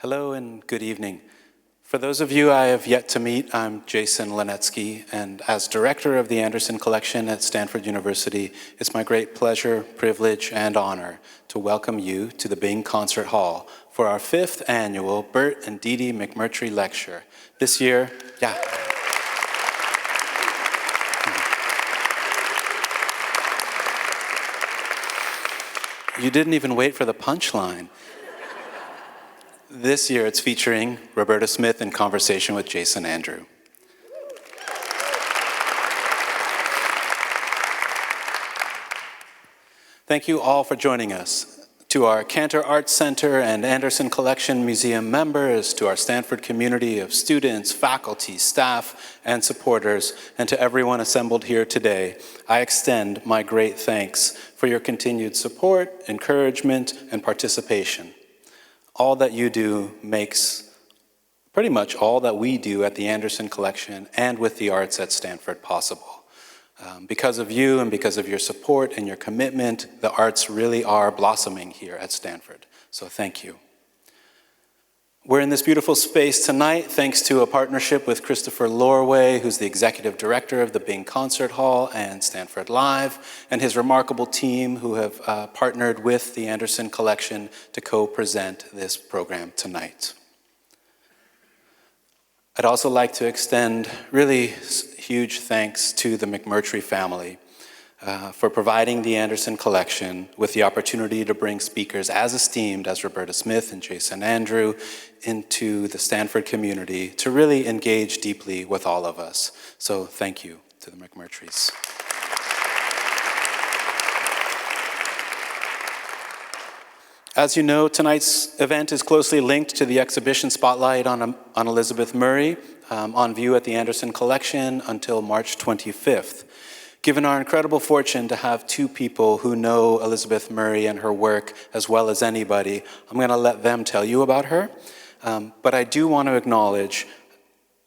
Hello and good evening. For those of you I have yet to meet, I'm Jason Lenetsky, and as director of the Anderson Collection at Stanford University, it's my great pleasure, privilege, and honor to welcome you to the Bing Concert Hall for our 5th annual Burt and Deedee McMurtry Lecture. This year, You didn't even wait for the punchline. This year it's featuring Roberta Smith in conversation with Jason Andrew. Thank you all for joining us. To our Cantor Arts Center and Anderson Collection Museum members, to our Stanford community of students, faculty, staff, and supporters, and to everyone assembled here today, I extend my great thanks for your continued support, encouragement, and participation. All that you do makes pretty much all that we do at the Anderson Collection and with the arts at Stanford possible. Because of you and because of your support and your commitment, the arts really are blossoming here at Stanford. So thank you. We're in this beautiful space tonight thanks to a partnership with Christopher Lorway, who's the executive director of the Bing Concert Hall and Stanford Live, and his remarkable team who have partnered with the Anderson Collection to co-present this program tonight. I'd also like to extend really huge thanks to the McMurtry family for providing the Anderson Collection with the opportunity to bring speakers as esteemed as Roberta Smith and Jason Andrew into the Stanford community to really engage deeply with all of us. So thank you to the McMurtrys. As you know, tonight's event is closely linked to the exhibition Spotlight on Elizabeth Murray, on view at the Anderson Collection until March 25th. Given our incredible fortune to have two people who know Elizabeth Murray and her work as well as anybody, I'm going to let them tell you about her. But I do want to acknowledge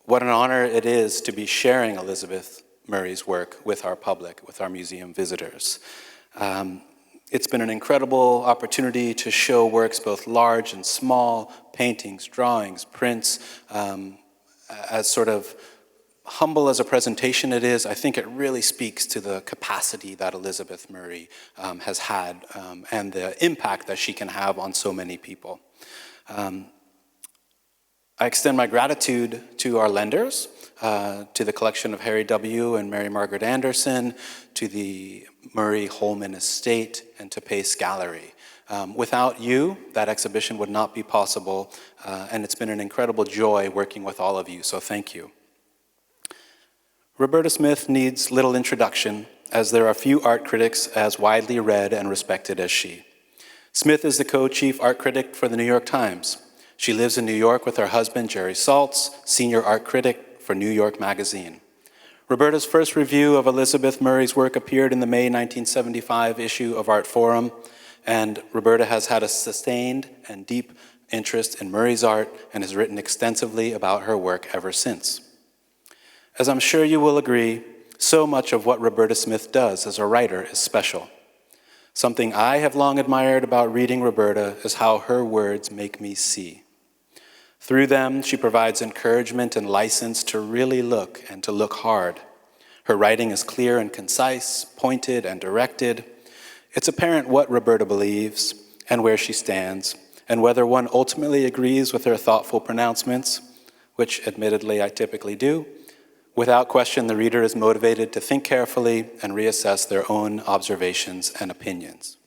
what an honor it is to be sharing Elizabeth Murray's work with our public, with our museum visitors. It's been an incredible opportunity to show works both large and small, paintings, drawings, prints, as sort of humble as a presentation it is. I think it really speaks to the capacity that Elizabeth Murray has had and the impact that she can have on so many people. I extend my gratitude to our lenders, to the collection of Harry W. and Mary Margaret Anderson, to the Murray Holman Estate, and to Pace Gallery. Without you, that exhibition would not be possible, and it's been an incredible joy working with all of you, so thank you. Roberta Smith needs little introduction, as there are few art critics as widely read and respected as she. Smith is the co-chief art critic for the New York Times. She lives in New York with her husband, Jerry Saltz, senior art critic for New York Magazine. Roberta's first review of Elizabeth Murray's work appeared in the May 1975 issue of Art Forum, and Roberta has had a sustained and deep interest in Murray's art and has written extensively about her work ever since. As I'm sure you will agree, so much of what Roberta Smith does as a writer is special. Something I have long admired about reading Roberta is how her words make me see. Through them, she provides encouragement and license to really look and to look hard. Her writing is clear and concise, pointed and directed. It's apparent what Roberta believes and where she stands, and whether one ultimately agrees with her thoughtful pronouncements, which admittedly I typically do. Without question, the reader is motivated to think carefully and reassess their own observations and opinions.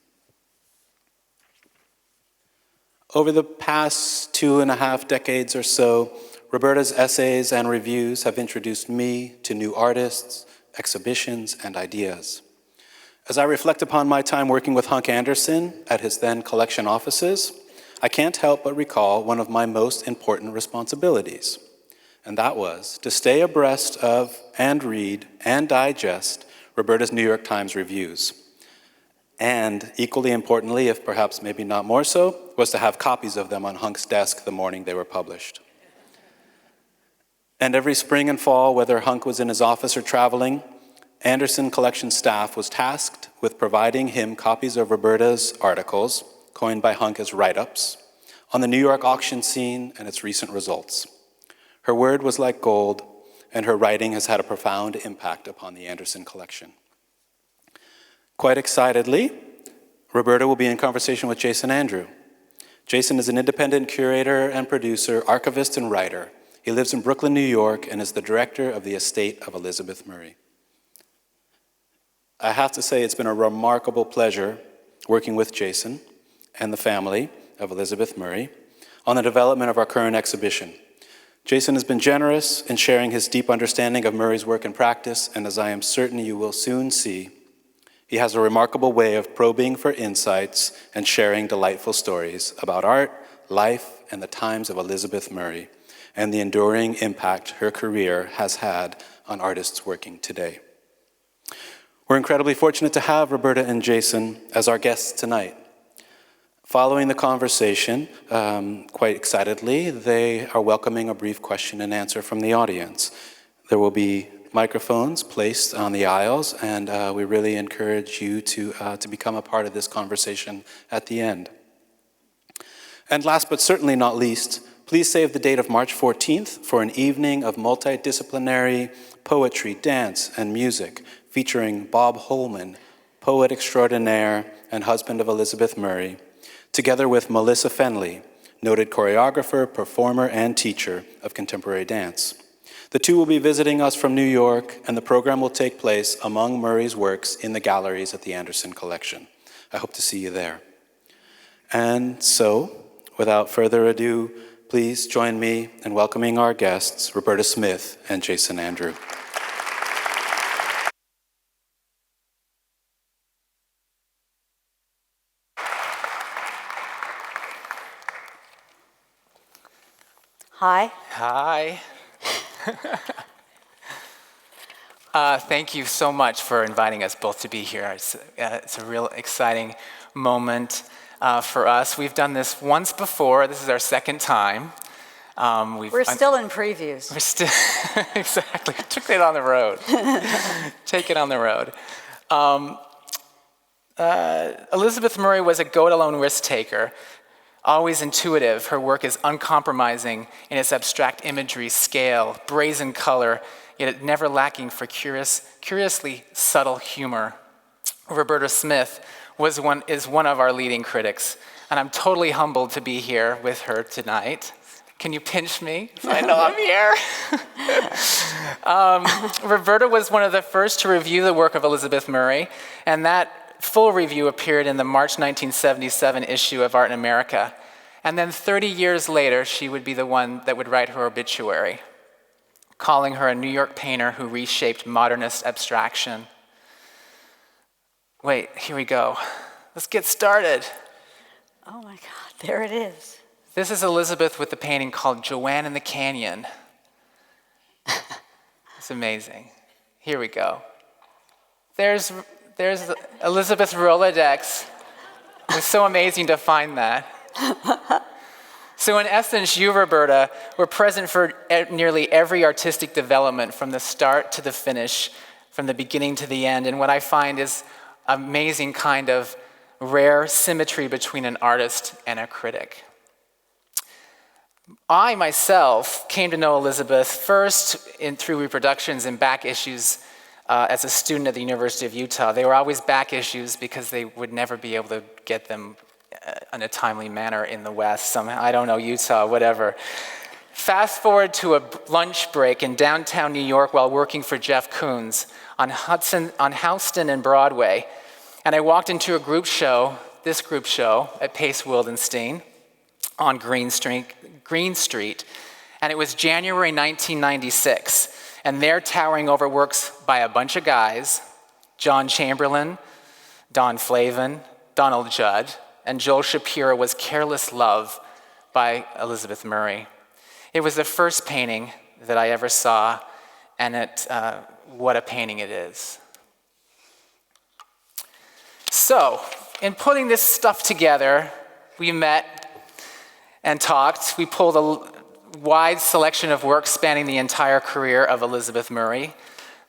Over the past 2.5 decades or so, Roberta's essays and reviews have introduced me to new artists, exhibitions, and ideas. As I reflect upon my time working with Hunk Anderson at his then collection offices, I can't help but recall one of my most important responsibilities. And that was to stay abreast of and read and digest Roberta's New York Times reviews. And equally importantly, if perhaps maybe not more so, was to have copies of them on Hunk's desk the morning they were published. And every spring and fall, whether Hunk was in his office or traveling, Anderson Collection staff was tasked with providing him copies of Roberta's articles, coined by Hunk as write-ups, on the New York auction scene and its recent results. Her word was like gold, and her writing has had a profound impact upon the Anderson collection. Quite excitedly, Roberta will be in conversation with Jason Andrew. Jason is an independent curator and producer, archivist, and writer. He lives in Brooklyn, New York, and is the director of the estate of Elizabeth Murray. I have to say it's been a remarkable pleasure working with Jason and the family of Elizabeth Murray on the development of our current exhibition. Jason has been generous in sharing his deep understanding of Murray's work and practice, and as I am certain you will soon see, he has a remarkable way of probing for insights and sharing delightful stories about art, life, and the times of Elizabeth Murray, and the enduring impact her career has had on artists working today. We're incredibly fortunate to have Roberta and Jason as our guests tonight. Following the conversation, quite excitedly, they are welcoming a brief question and answer from the audience. There will be microphones placed on the aisles, and we really encourage you to become a part of this conversation at the end. And last but certainly not least, please save the date of March 14th for an evening of multidisciplinary poetry, dance, and music featuring Bob Holman, poet extraordinaire and husband of Elizabeth Murray, together with Melissa Fenley, noted choreographer, performer, and teacher of contemporary dance. The two will be visiting us from New York, and the program will take place among Murray's works in the galleries at the Anderson Collection. I hope to see you there. And so, without further ado, please join me in welcoming our guests, Roberta Smith and Jason Andrew. Hi. Hi. Thank you so much for inviting us both to be here. It's a real exciting moment for us. We've done this once before. This is our second time. We're still in previews. We're still, exactly. Took it on the road. Take it on the road. Elizabeth Murray was a go-it-alone risk-taker. Always intuitive, her work is uncompromising in its abstract imagery, scale, brazen color, yet never lacking for curiously subtle humor. Roberta Smith is one of our leading critics, and I'm totally humbled to be here with her tonight. Can you pinch me so I know I'm here? Roberta was one of the first to review the work of Elizabeth Murray, and that full review appeared in the March 1977 issue of Art in America. And then 30 years later, she would be the one that would write her obituary, calling her a New York painter who reshaped modernist abstraction. Wait, here we go. Let's get started. Oh my God, there it is. This is Elizabeth with the painting called Joanne in the Canyon. It's amazing. Here we go. There's Elizabeth's Rolodex. It was so amazing to find that. So in essence, you, Roberta, were present for nearly every artistic development from the start to the finish, from the beginning to the end. And what I find is amazing kind of rare symmetry between an artist and a critic. I myself came to know Elizabeth first through reproductions and back issues as a student at the University of Utah. They were always back issues because they would never be able to get them in a timely manner in the West. Somehow, I don't know, Utah, whatever. Fast forward to a lunch break in downtown New York while working for Jeff Koons on Houston and Broadway. And I walked into this group show at Pace Wildenstein on Green Street, and it was January 1996. And they're towering over works by a bunch of guys, John Chamberlain, Don Flavin, Donald Judd, and Joel Shapiro was Careless Love by Elizabeth Murray. It was the first painting that I ever saw, and what a painting it is. So, in putting this stuff together, we met and talked. We pulled a wide selection of works spanning the entire career of Elizabeth Murray.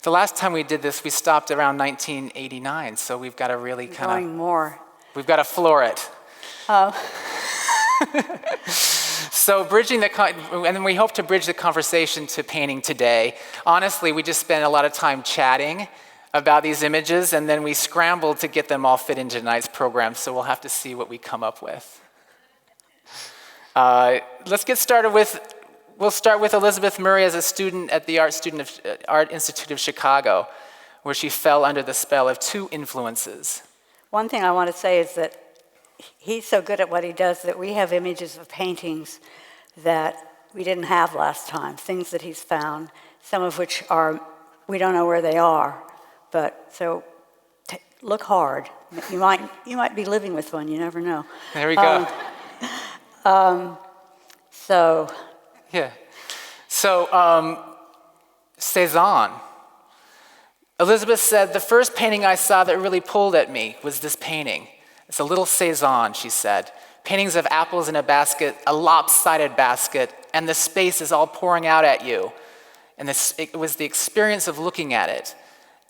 The last time we did this, we stopped around 1989, so we've got to really kind of... Going more. We've got to floor it. Oh. So and then we hope to bridge the conversation to painting today. Honestly, we just spent a lot of time chatting about these images, and then we scrambled to get them all fit into tonight's program, so we'll have to see what we come up with. Let's get started we'll start with Elizabeth Murray as a student at the Art Institute of Chicago, where she fell under the spell of two influences. One thing I want to say is that he's so good at what he does that we have images of paintings that we didn't have last time, things that he's found, some of which we don't know where they are. But so look hard. You might be living with one, you never know. There we go. Yeah. So, Cezanne. Elizabeth said, the first painting I saw that really pulled at me was this painting. It's a little Cezanne, she said. Paintings of apples in a basket, a lopsided basket, and the space is all pouring out at you. And it was the experience of looking at it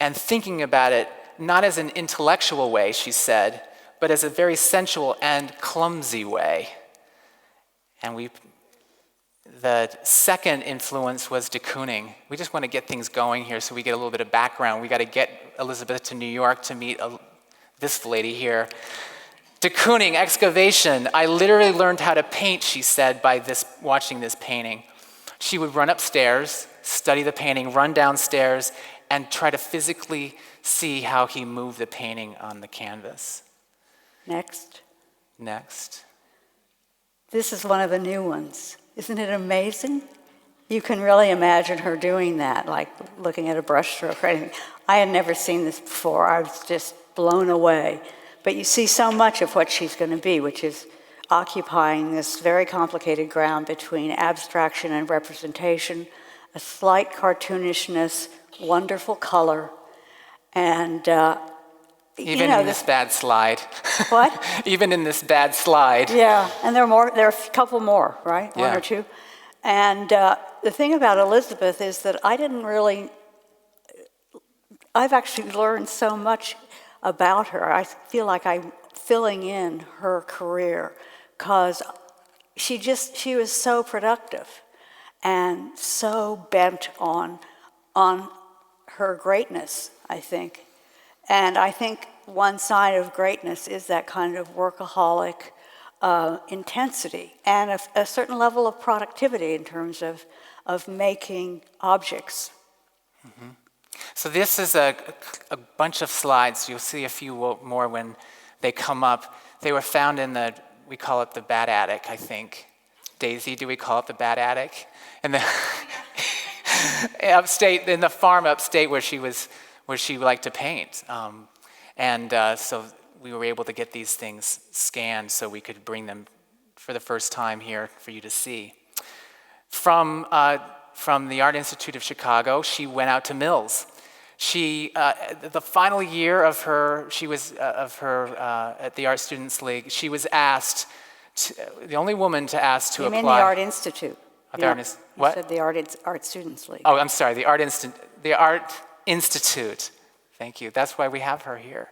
and thinking about it, not as an intellectual way, she said, but as a very sensual and clumsy way. And the second influence was de Kooning. We just want to get things going here so we get a little bit of background. We got to get Elizabeth to New York to meet this lady here. De Kooning, excavation. I literally learned how to paint, she said, by watching this painting. She would run upstairs, study the painting, run downstairs, and try to physically see how he moved the painting on the canvas. Next. This is one of the new ones. Isn't it amazing? You can really imagine her doing that, like looking at a brushstroke or anything. I had never seen this before. I was just blown away. But you see so much of what she's going to be, which is occupying this very complicated ground between abstraction and representation, a slight cartoonishness, wonderful color, and even in this bad slide. What? Even in this bad slide. Yeah, and there are a couple more, right? One or two. And the thing about Elizabeth is that I've actually learned so much about her. I feel like I'm filling in her career because she was so productive and so bent on her greatness, I think. And I think one side of greatness is that kind of workaholic intensity and a certain level of productivity in terms of making objects. Mm-hmm. So this is a bunch of slides. You'll see a few more when they come up. They were found in we call it the bad attic, I think. Daisy, do we call it the bad attic? In the upstate, in the farm upstate where she liked to paint. So we were able to get these things scanned so we could bring them for the first time here for you to see. From the Art Institute of Chicago, she went out to Mills. She, the final year of her at the Art Students League, she was asked, the only woman to ask to apply. You mean the Art Institute? What? You said the Art Students League. Oh, I'm sorry, the Art Institute. Thank you. That's why we have her here.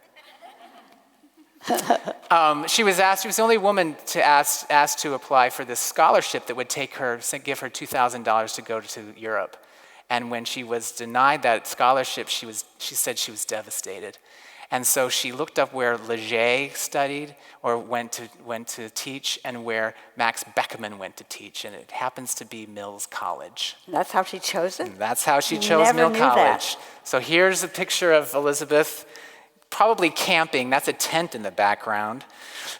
She was the only woman to asked to apply for this scholarship that would give her $2,000 to go to Europe. And when she was denied that scholarship, she said she was devastated. And so she looked up where Leger studied or went to teach and where Max Beckman went to teach, and it happens to be Mills College. That's how she chose it? And that's how she chose Mills College. So here's a picture of Elizabeth, probably camping. That's a tent in the background.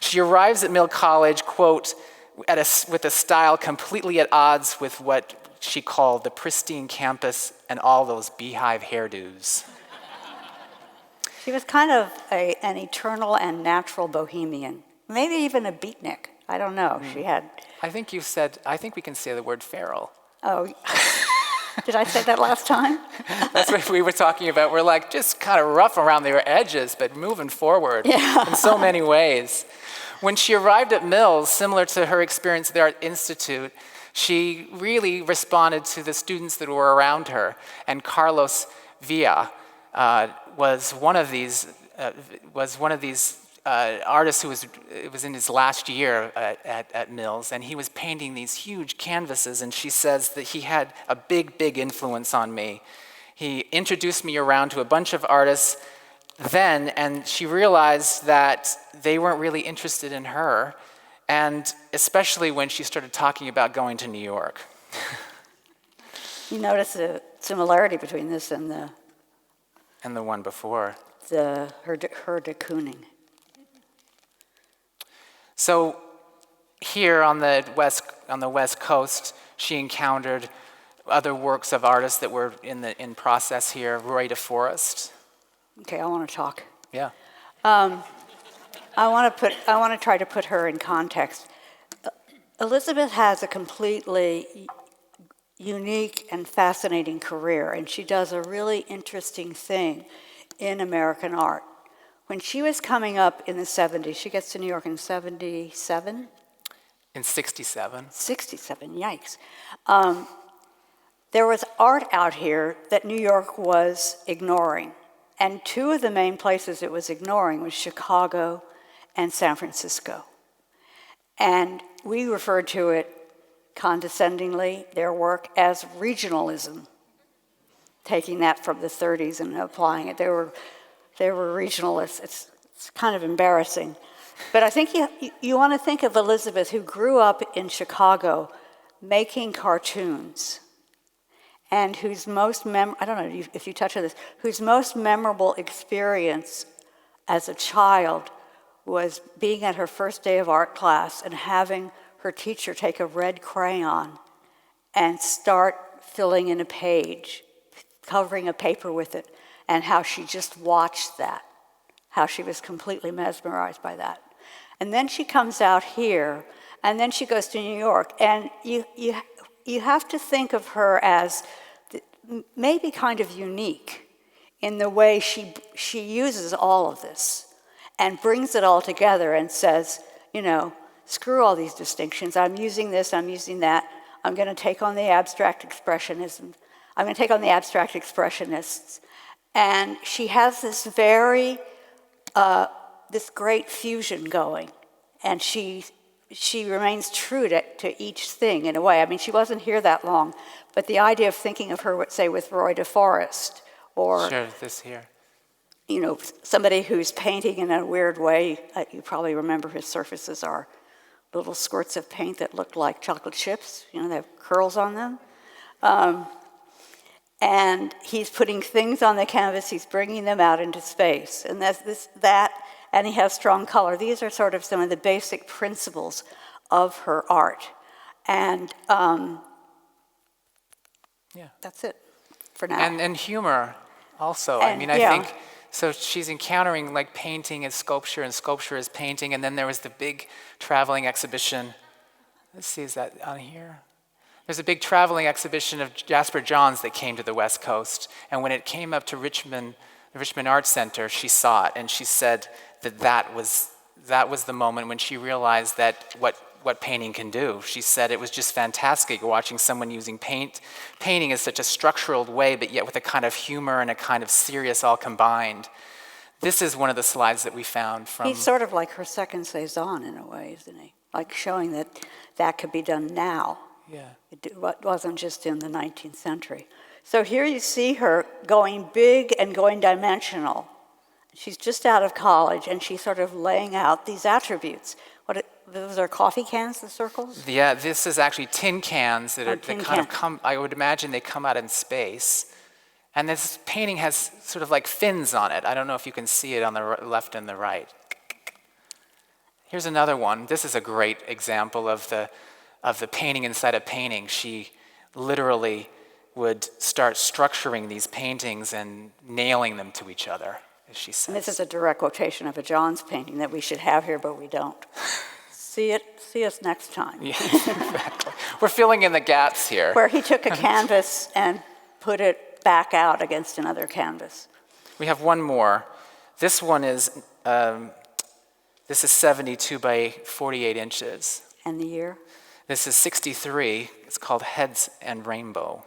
She arrives at Mill College, quote, with a style completely at odds with what she called the pristine campus and all those beehive hairdos. She was kind of an eternal and natural bohemian, maybe even a beatnik. I don't know. She had. I think we can say the word feral. Oh, did I say that last time? That's what we were talking about. We're like just kind of rough around their edges, but moving forward in so many ways. When she arrived at Mills, similar to her experience at the Art Institute, she really responded to the students that were around her, and Carlos Villa was one of these artist who was in his last year at Mills, and he was painting these huge canvases, and she says that he had a big, big influence on me. He introduced me around to a bunch of artists then, and she realized that they weren't really interested in her, and especially when she started talking about going to New York. You notice a similarity between this and And the one before. her de Kooning. So here on the West Coast, she encountered other works of artists that were in process here. Roy DeForest. Okay, I want to talk. Yeah. I want to try to put her in context. Elizabeth has a completely unique and fascinating career, and she does a really interesting thing in American art. When she was coming up in the 70s, she gets to New York in 77? In 67. 67, yikes. There was art out here that New York was ignoring. And two of the main places it was ignoring was Chicago and San Francisco. And we referred to it condescendingly, their work, as regionalism, taking that from the 30s and applying it. They were regionalists. It's kind of embarrassing. But I think you want to think of Elizabeth, who grew up in Chicago making cartoons, and whose most I don't know if you touch on this, whose most memorable experience as a child was being at her first day of art class and having her teacher take a red crayon and start filling in a page, covering a paper with it, and how she just watched that, how she was completely mesmerized by that. And then she comes out here, and then she goes to New York, and you have to think of her as maybe kind of unique in the way she uses all of this and brings it all together and says, screw all these distinctions. I'm using this, I'm using that. I'm going to take on the abstract expressionism. I'm going to take on the abstract expressionists. And she has this this great fusion going. And she remains true to each thing in a way. I mean, she wasn't here that long, but the idea of thinking of her, say, with Roy DeForest, or sure, this here. Somebody who's painting in a weird way. You probably remember his surfaces are little squirts of paint that look like chocolate chips. They have curls on them. And he's putting things on the canvas, he's bringing them out into space. And and he has strong color. These are sort of some of the basic principles of her art. And that's it for now. And humor also. And, I think, so she's encountering like painting and sculpture as painting, and then there was the big traveling exhibition. Let's see, is that on here? There's a big traveling exhibition of Jasper Johns that came to the West Coast, and when it came up to the Richmond Arts Center, she saw it, and she said that was the moment when she realized that what painting can do. She said it was just fantastic watching someone using painting in such a structural way, but yet with a kind of humor and a kind of serious all combined. This is one of the slides that we found from... He's sort of like her second Cezanne in a way, isn't he? Like showing that could be done now. Yeah. It wasn't just in the 19th century. So here you see her going big and going dimensional. She's just out of college, and she's sort of laying out these attributes. Those are coffee cans, the circles? Yeah, this is actually tin cans that come, I would imagine they come out in space. And this painting has sort of like fins on it. I don't know if you can see it on the left and the right. Here's another one. This is a great example of the painting inside a painting. She literally would start structuring these paintings and nailing them to each other, as she says. And this is a direct quotation of a Johns painting that we should have here, but we don't. See us next time. Yeah, exactly. We're filling in the gaps here. Where he took a canvas and put it back out against another canvas. We have one more. This one is 72 by 48 inches. And the year? This is 63. It's called Heads and Rainbow.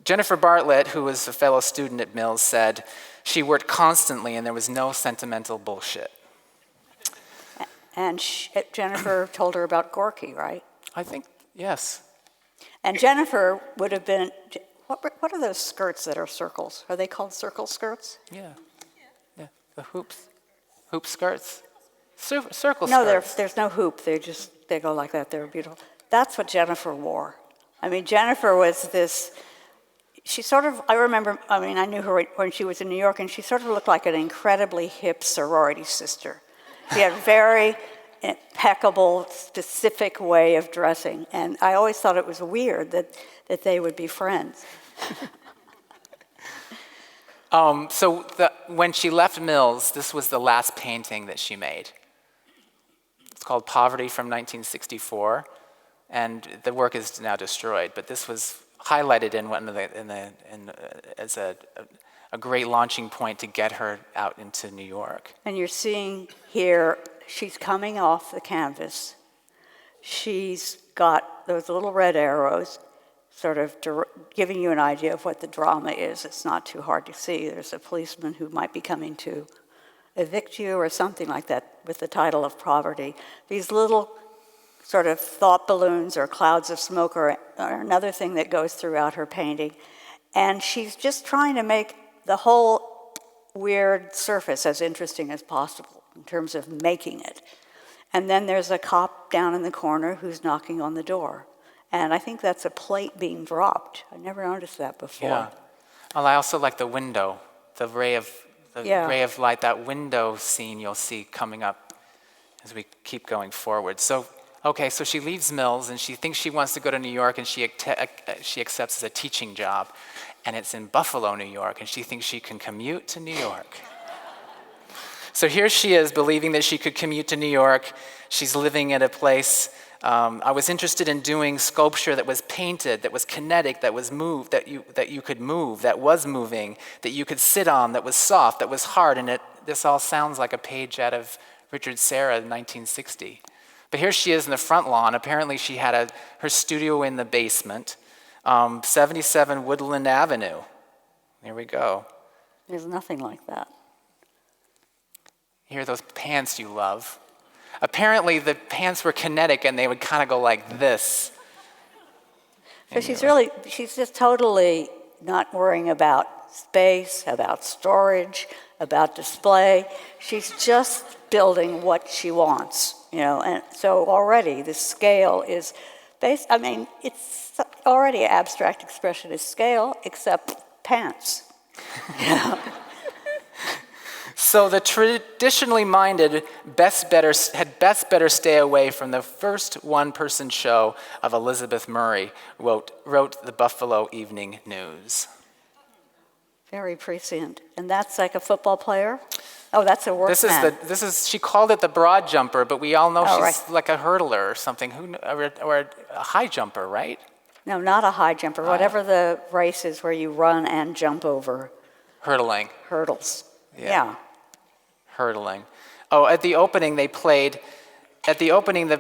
Jennifer Bartlett, who was a fellow student at Mills, said she worked constantly and there was no sentimental bullshit. And Jennifer told her about Gorky, right? I think, yes. And Jennifer would have been, what are those skirts that are circles? Are they called circle skirts? Yeah. The hoop skirts. Circle No, skirts. there's no hoop. They go like that. They're beautiful. That's what Jennifer wore. I mean, Jennifer was this, she sort of, I knew her when she was in New York, and she sort of looked like an incredibly hip sorority sister. She had a very impeccable, specific way of dressing, and I always thought it was weird that they would be friends. When she left Mills, this was the last painting that she made. It's called Poverty from 1964, and the work is now destroyed. But this was highlighted as a great launching point to get her out into New York. And you're seeing here, she's coming off the canvas. She's got those little red arrows, sort of giving you an idea of what the drama is. It's not too hard to see. There's a policeman who might be coming to evict you or something like that with the title of Poverty. These little sort of thought balloons or clouds of smoke are another thing that goes throughout her painting. And she's just trying to make the whole weird surface as interesting as possible in terms of making it. And then there's a cop down in the corner who's knocking on the door. And I think that's a plate being dropped. I never noticed that before. Yeah. Well, I also like the window, the ray of light, that window scene you'll see coming up as we keep going forward. So she leaves Mills, and she thinks she wants to go to New York, and she accepts a teaching job, and it's in Buffalo, New York, and she thinks she can commute to New York. So here she is, believing that she could commute to New York. She's living at a place. I was interested in doing sculpture that was painted, that was kinetic, that was moved, that you could move, that was moving, that you could sit on, that was soft, that was hard, and this all sounds like a page out of Richard Serra in 1960. But here she is in the front lawn. Apparently she had her studio in the basement, 77 Woodland Avenue. There we go. There's nothing like that. Here are those pants you love. Apparently the pants were kinetic and they would kind of go like this. So she's just totally not worrying about space, about storage, about display. She's just building what she wants, and so already the scale is based, it's already abstract expressionist scale, except pants. So the traditionally minded had best better stay away from the first one-person show of Elizabeth Murray, wrote the Buffalo Evening News. Very prescient. And that's like a football player? Oh, that's a workman. She called it the broad jumper, but we all know she's right. like a hurdler or something, or a high jumper, right? No, not a high jumper. Whatever the race is where you run and jump over. Hurdling. Hurdles. Yeah. Hurdling. Oh, at the opening the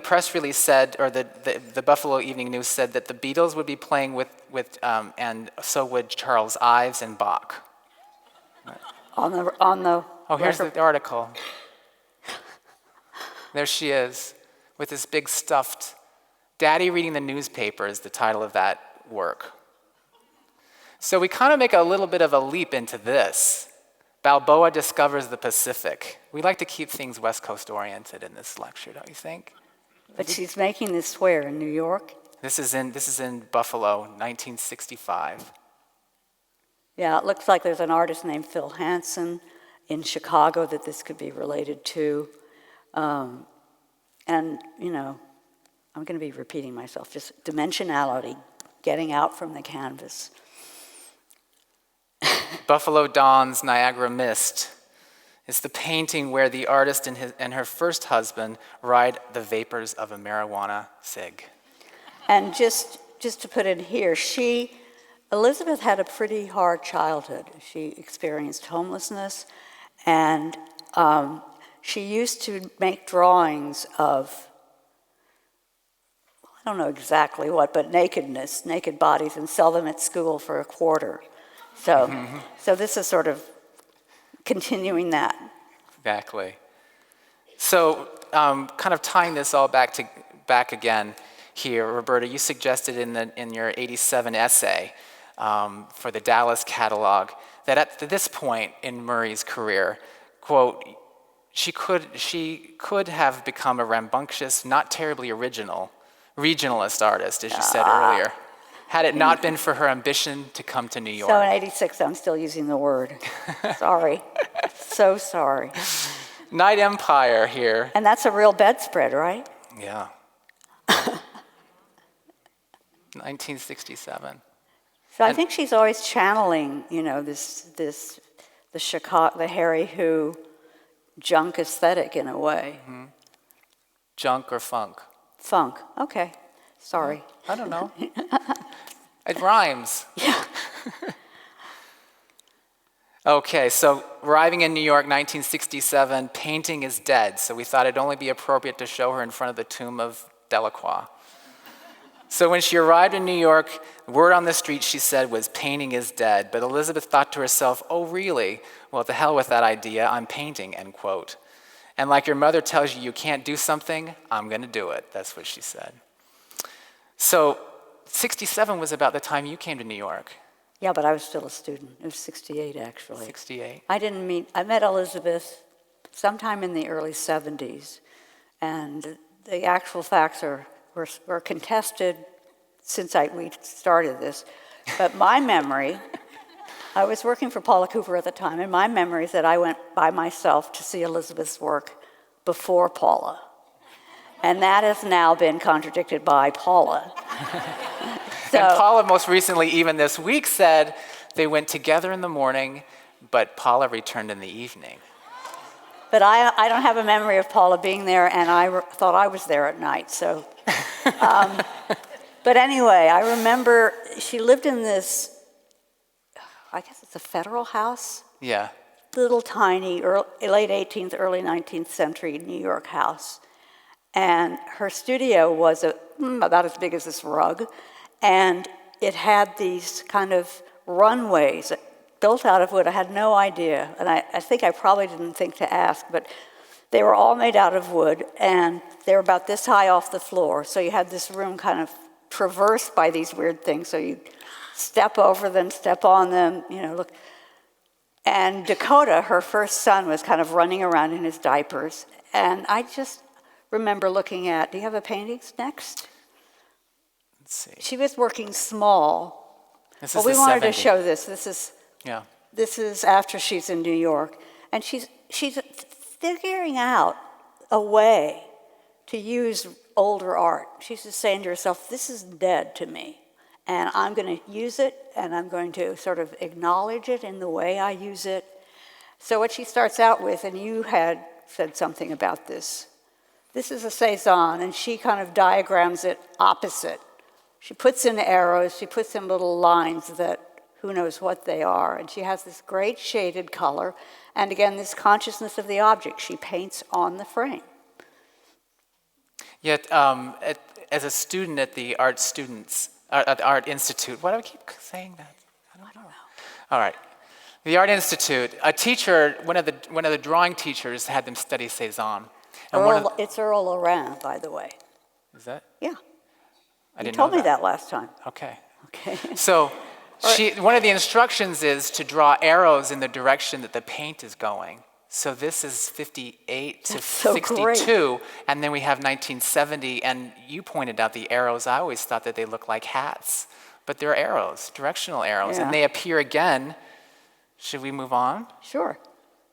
press release said, or the Buffalo Evening News said that the Beatles would be playing with and so would Charles Ives and Bach. On the Oh, here's the article. There she is, with this big stuffed, Daddy Reading the Newspaper is the title of that work. So we kind of make a little bit of a leap into this. Balboa discovers the Pacific. We like to keep things West Coast oriented in this lecture, don't you think? But she's making this where, in New York? This is in Buffalo, 1965. Yeah, it looks like there's an artist named Phil Hansen in Chicago that this could be related to. And, I'm going to be repeating myself, just dimensionality, getting out from the canvas. Buffalo Dawn's Niagara Mist is the painting where the artist and her first husband ride the vapors of a marijuana cig. And just to put in here, Elizabeth had a pretty hard childhood. She experienced homelessness, and she used to make drawings of, I don't know exactly what, but naked bodies, and sell them at school for a quarter. So this is sort of continuing that. Exactly. So kind of tying this all back again here, Roberta, you suggested in your 87 essay for the Dallas catalog that at this point in Murray's career, quote, she could have become a rambunctious, not terribly original, regionalist artist, as you said earlier, had it not been for her ambition to come to New York. So in 86, I'm still using the word. Sorry. So sorry. Night Empire here. And that's a real bedspread, right? Yeah. 1967. So I think she's always channeling, the Chicago, the Harry Who junk aesthetic in a way. Mm-hmm. Junk or funk? Funk. Okay. Sorry. I don't know. It rhymes. Yeah. Okay, so arriving in New York, 1967, painting is dead, so we thought it'd only be appropriate to show her in front of the tomb of Delacroix. So when she arrived in New York, the word on the street, she said, was painting is dead. But Elizabeth thought to herself, oh, really? Well, to hell with that idea, I'm painting, end quote. And like your mother tells you can't do something, I'm going to do it. That's what she said. So 67 was about the time you came to New York. Yeah, but I was still a student. It was 68, actually. 68. I met Elizabeth sometime in the early 70s, and the actual facts were contested since we started this. But my memory, I was working for Paula Cooper at the time, and my memory is that I went by myself to see Elizabeth's work before Paula. And that has now been contradicted by Paula. And Paula most recently, even this week, said they went together in the morning, but Paula returned in the evening. But I don't have a memory of Paula being there, and I thought I was there at night, so. But anyway, I remember she lived in this, I guess it's a federal house? Yeah. Little tiny, late 18th, early 19th century New York house. And her studio was about as big as this rug, and it had these kind of runways built out of wood. I had no idea, and I think I probably didn't think to ask, but they were all made out of wood, and they were about this high off the floor. So you had this room kind of traversed by these weird things. So you step over them, step on them, look. And Dakota, her first son, was kind of running around in his diapers, and I just remember looking at, do you have a paintings next? Let's see. She was working small. This Well, is we the wanted 70s. to show this. Yeah. This is after she's in New York. And she's figuring out a way to use older art. She's just saying to herself, this is dead to me. And I'm going to use it, and I'm going to sort of acknowledge it in the way I use it. So what she starts out with, and you had said something about this, this is a Cezanne, and she kind of diagrams it opposite. She puts in arrows, she puts in little lines that who knows what they are, and she has this great shaded color, and again, this consciousness of the object she paints on the frame. Yet, as a student at the Art Institute, why do I keep saying that? I don't know. All right. The Art Institute, a teacher, one of the drawing teachers had them study Cezanne. And It's Earl Loran, by the way. Is that? Yeah. I didn't You told know me that last time. Okay. Okay. So one of the instructions is to draw arrows in the direction that the paint is going. So this is 58 to That's so 62, great. and then we have 1970, and you pointed out the arrows. I always thought that they looked like hats, but they're arrows, directional arrows, Yeah. and they appear again. Should we move on? Sure.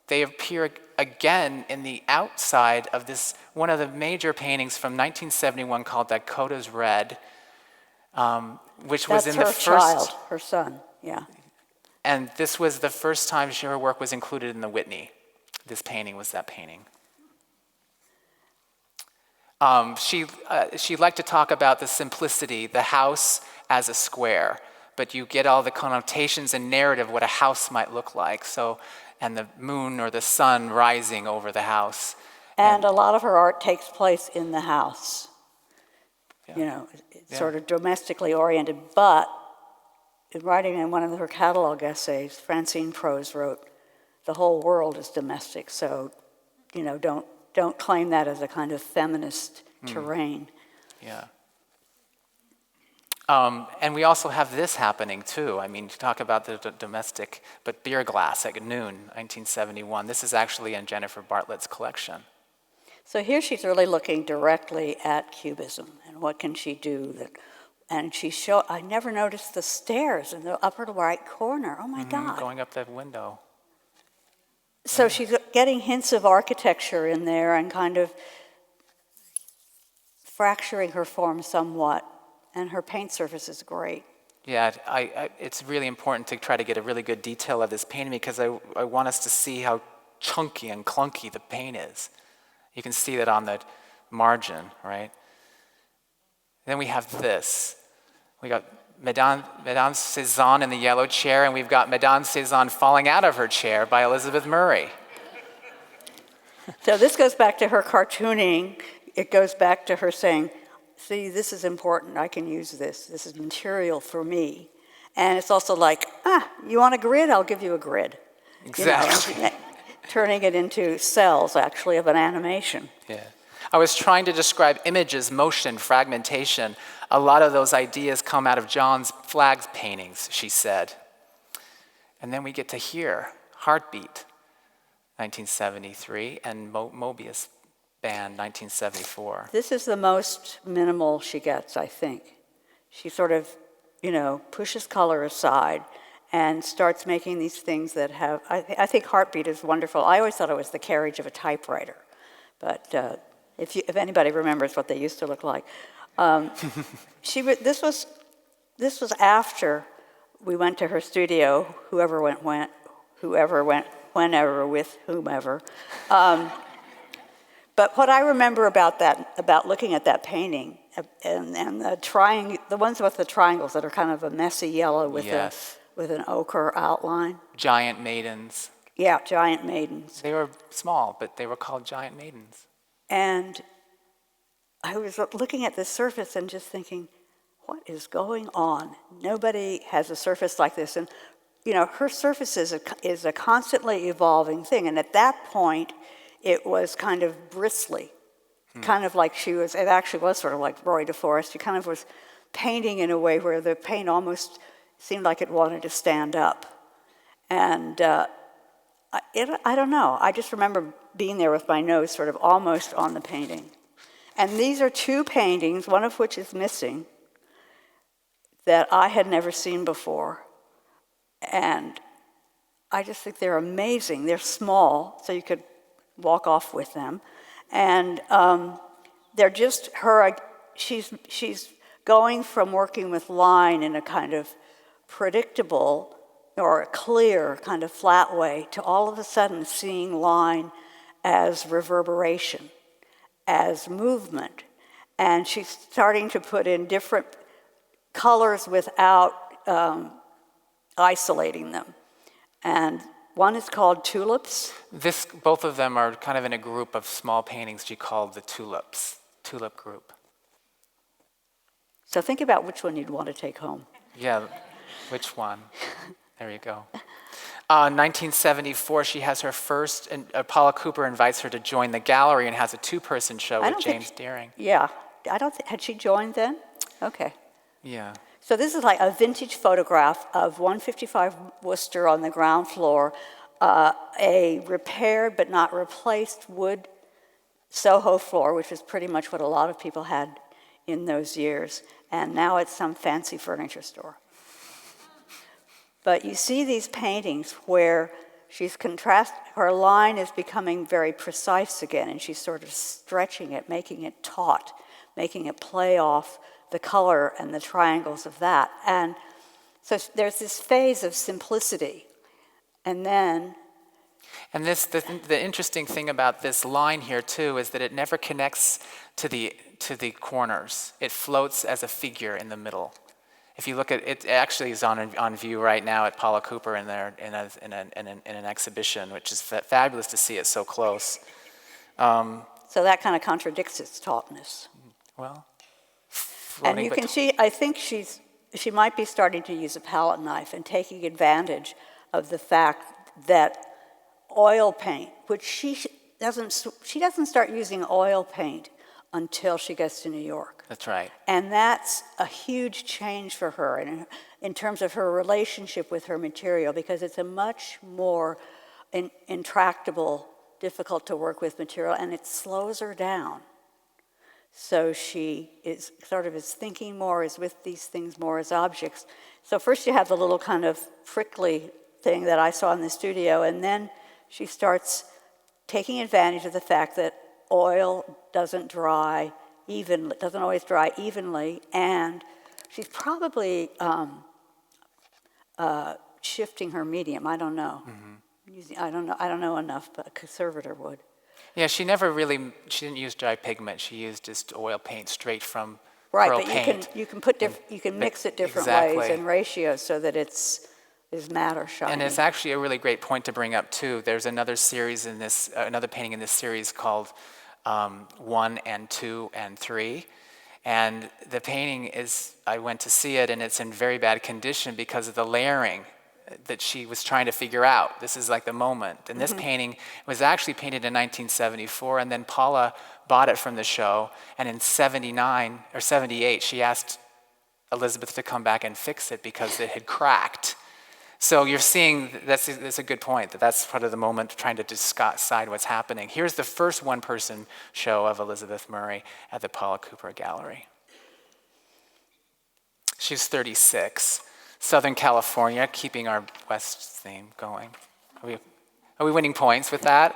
They appear again in the outside of this, one of the major paintings from 1971 called Dakota's Red, which was That's in the her first, child, her son, yeah. and this was the first time her work was included in the Whitney. This painting was that painting. She liked to talk about the simplicity, the house as a square, but you get all the connotations and narrative what a house might look like. So, and the moon or the sun rising over the house. And a lot of her art takes place in the house. Yeah. It's sort of domestically oriented, but in writing in one of her catalog essays, Francine Prose wrote, the whole world is domestic, so, don't don't claim that as a kind of feminist terrain. Yeah. And we also have this happening too. I mean, talk about the domestic, but beer glass at noon, 1971. This is actually in Jennifer Bartlett's collection. So here she's really looking directly at Cubism and what can she do that, and I never noticed the stairs in the upper right corner. Oh my God. Going up that window. So she's getting hints of architecture in there and kind of fracturing her form somewhat, and her paint surface is great. Yeah, it's really important to try to get a really good detail of this painting because I want us to see how chunky and clunky the paint is. You can see that on the margin, right? Then we have this. We got Madame Cezanne in the yellow chair, and we've got Madame Cezanne falling out of her chair by Elizabeth Murray. So this goes back to her cartooning. It goes back to her saying, see, this is important. I can use this. This is material for me. And it's also like, you want a grid? I'll give you a grid. Exactly. You know, turning it into cells, actually, of an animation. Yeah. I was trying to describe images, motion, fragmentation. A lot of those ideas come out of John's Flagg's paintings, she said. And then we get to here, Heartbeat, 1973, and Mobius Band, 1974. This is the most minimal she gets, I think. She sort of, pushes color aside and starts making these things that have, I think Heartbeat is wonderful. I always thought it was the carriage of a typewriter. But if anybody remembers what they used to look like. This was after we went to her studio, whoever went, whenever, with whomever. But what I remember about looking at that painting, and the ones with the triangles that are kind of a messy yellow with an ochre outline. Giant maidens. Yeah, giant maidens. They were small, but they were called giant maidens. And I was looking at this surface and just thinking, what is going on? Nobody has a surface like this. And, her surface is a constantly evolving thing. And at that point, it was kind of bristly, kind of like it actually was sort of like Roy DeForest. She kind of was painting in a way where the paint almost seemed like it wanted to stand up. And I don't know. I just remember being there with my nose sort of almost on the painting. And these are two paintings, one of which is missing, that I had never seen before. And I just think they're amazing. They're small, so you could walk off with them. And they're just her, she's going from working with line in a kind of predictable or a clear kind of flat way to all of a sudden seeing line as reverberation, as movement. And she's starting to put in different colors without isolating them. And one is called Tulips. Both of them are kind of in a group of small paintings she called the Tulip group. So think about which one you'd want to take home. Yeah, which one? There you go. 1974, she has her first, and Paula Cooper invites her to join the gallery and has a two-person show with James Deering. Yeah, had she joined then? Okay. Yeah. So this is like a vintage photograph of 155 Worcester on the ground floor, a repaired but not replaced wood Soho floor, which is pretty much what a lot of people had in those years, and now it's some fancy furniture store. But you see these paintings where her line is becoming very precise again, and she's sort of stretching it, making it taut, making it play off the color and the triangles of that. And so there's this phase of simplicity. And then... And the interesting thing about this line here, too, is that it never connects to the corners. It floats as a figure in the middle. If you look at it, actually is on view right now at Paula Cooper in an exhibition, which is fabulous to see it so close. So that kind of contradicts its tautness. Well, and you can see, I think she might be starting to use a palette knife and taking advantage of the fact that oil paint, which she doesn't start using oil paint until she gets to New York. That's right. And that's a huge change for her in terms of her relationship with her material, because it's a much more intractable, difficult to work with material, and it slows her down. So she is thinking more, is with these things more as objects. So first you have the little kind of prickly thing that I saw in the studio, and then she starts taking advantage of the fact that oil doesn't always dry evenly, and she's probably shifting her medium. I don't know. I don't know enough, but a conservator would. Yeah, she didn't use dry pigment. She used just oil paint straight from right, pearl but paint. you can mix it different ways and ratios so that it's matte or shiny. And it's actually a really great point to bring up too. There's another painting in this series called 1 and 2 and 3. And the painting I went to see it, and it's in very bad condition because of the layering that she was trying to figure out. This is like the moment. And this painting was actually painted in 1974, and then Paula bought it from the show, and in 79 or 78, she asked Elizabeth to come back and fix it because it had cracked. So you're seeing, that's a good point, that's part of the moment trying to decide what's happening. Here's the first one-person show of Elizabeth Murray at the Paula Cooper Gallery. She's 36. Southern California, keeping our West theme going. Are we winning points with that?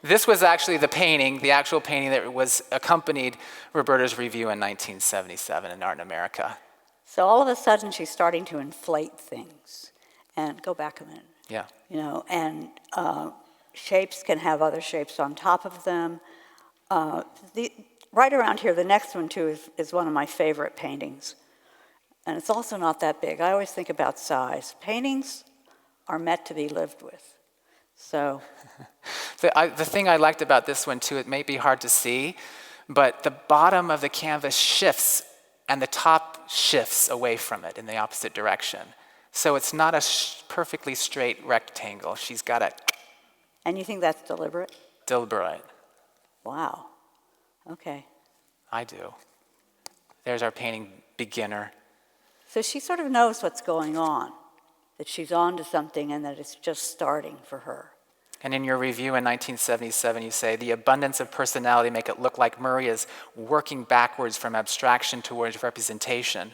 This was actually the actual painting that was accompanied Roberta's review in 1977 in Art in America. So all of a sudden she's starting to inflate things. And go back a minute. Yeah. And shapes can have other shapes on top of them. Right around here, the next one too is one of my favorite paintings. And it's also not that big. I always think about size. Paintings are meant to be lived with. So. The thing I liked about this one too, it may be hard to see, but the bottom of the canvas shifts and the top shifts away from it in the opposite direction. So it's not a perfectly straight rectangle. She's got a. And you think that's deliberate? Deliberate. Wow. Okay. I do. There's our painting beginner. So she sort of knows what's going on, that she's on to something and that it's just starting for her. And in your review in 1977, you say, the abundance of personality make it look like Murray is working backwards from abstraction towards representation.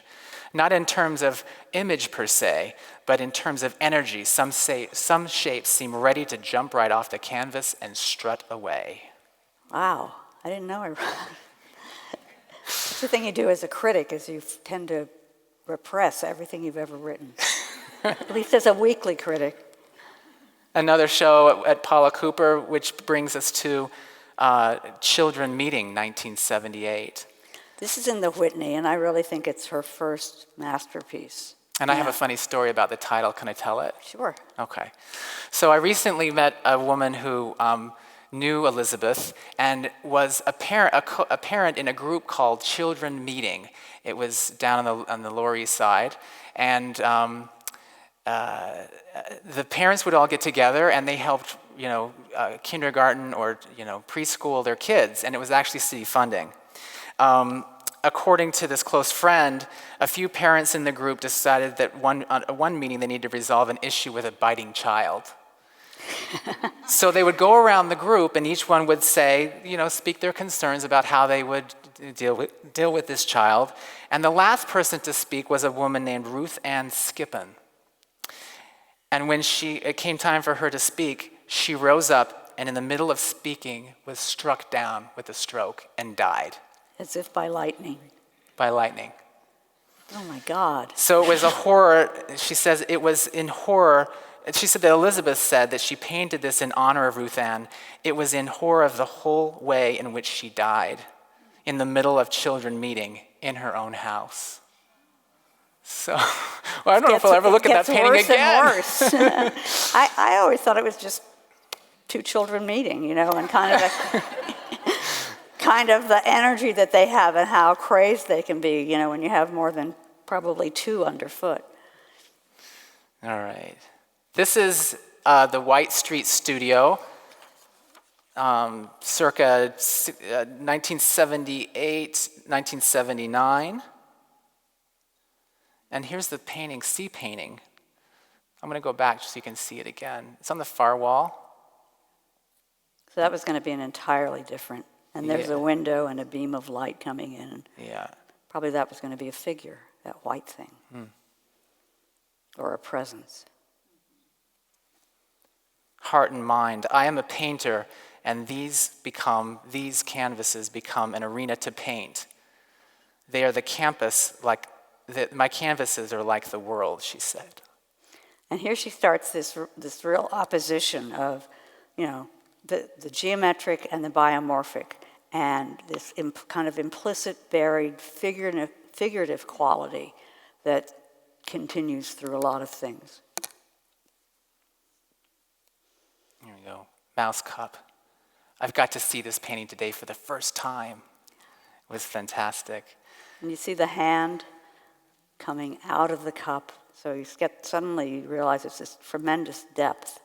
Not in terms of image per se, but in terms of energy. Some shapes seem ready to jump right off the canvas and strut away. Wow, I didn't know. That's the thing you do as a critic, is you tend to repress everything you've ever written. At least as a weekly critic. Another show at Paula Cooper, which brings us to Children Meeting, 1978. This is in the Whitney, and I really think it's her first masterpiece. And I have a funny story about the title. Can I tell it? Sure. Okay. So I recently met a woman who knew Elizabeth and was a parent in a group called Children Meeting. It was down on the Lower East Side, and the parents would all get together and they helped, kindergarten or preschool their kids, and it was actually city funding. According to this close friend, a few parents in the group decided that one meeting they needed to resolve an issue with a biting child. So they would go around the group and each one would say, speak their concerns about how they would deal with this child. And the last person to speak was a woman named Ruth Ann Skippen. And when it came time for her to speak, she rose up and in the middle of speaking was struck down with a stroke and died. As if by lightning. By lightning. Oh my God. So it was a horror. She says it was in horror. She said that Elizabeth said that she painted this in honor of Ruth Ann. It was in horror of the whole way in which she died, in the middle of children meeting in her own house. So, I don't know if I'll ever look at that painting again. Worse and worse. I always thought it was just two children meeting, and kind of the energy that they have and how crazed they can be, when you have more than probably two underfoot. All right. This is the White Street Studio, circa 1978, 1979. And here's the painting, sea painting. I'm going to go back so you can see it again. It's on the far wall. So that was going to be an entirely different, and there's Yeah. a window and a beam of light coming in. Yeah. Probably that was going to be a figure, that white thing, or a presence. Heart and mind. I am a painter, and these canvases become an arena to paint. They are the campus, my canvases are like the world, she said. And here she starts this real opposition of, the geometric and the biomorphic, and this kind of implicit, buried, figurative quality that continues through a lot of things. Here we go. Mouse cup. I've got to see this painting today for the first time. It was fantastic. And you see the hand coming out of the cup, so suddenly you realize it's this tremendous depth.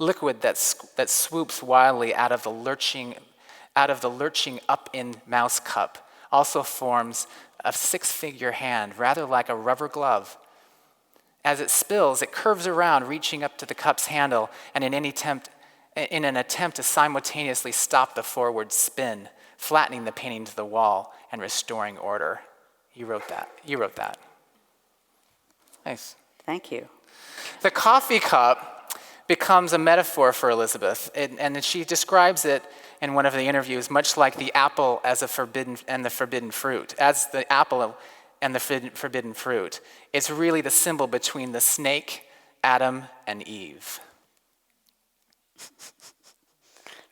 Liquid that swoops wildly out of the lurching up in mouse cup also forms a six-figure hand, rather like a rubber glove. As it spills, it curves around, reaching up to the cup's handle, and in an attempt to simultaneously stop the forward spin, flattening the painting to the wall and restoring order. You wrote that. Nice. Thank you. The coffee cup becomes a metaphor for Elizabeth, and she describes it in one of the interviews, much like the apple as the forbidden fruit. As the apple and the forbidden fruit, it's really the symbol between the snake, Adam, and Eve.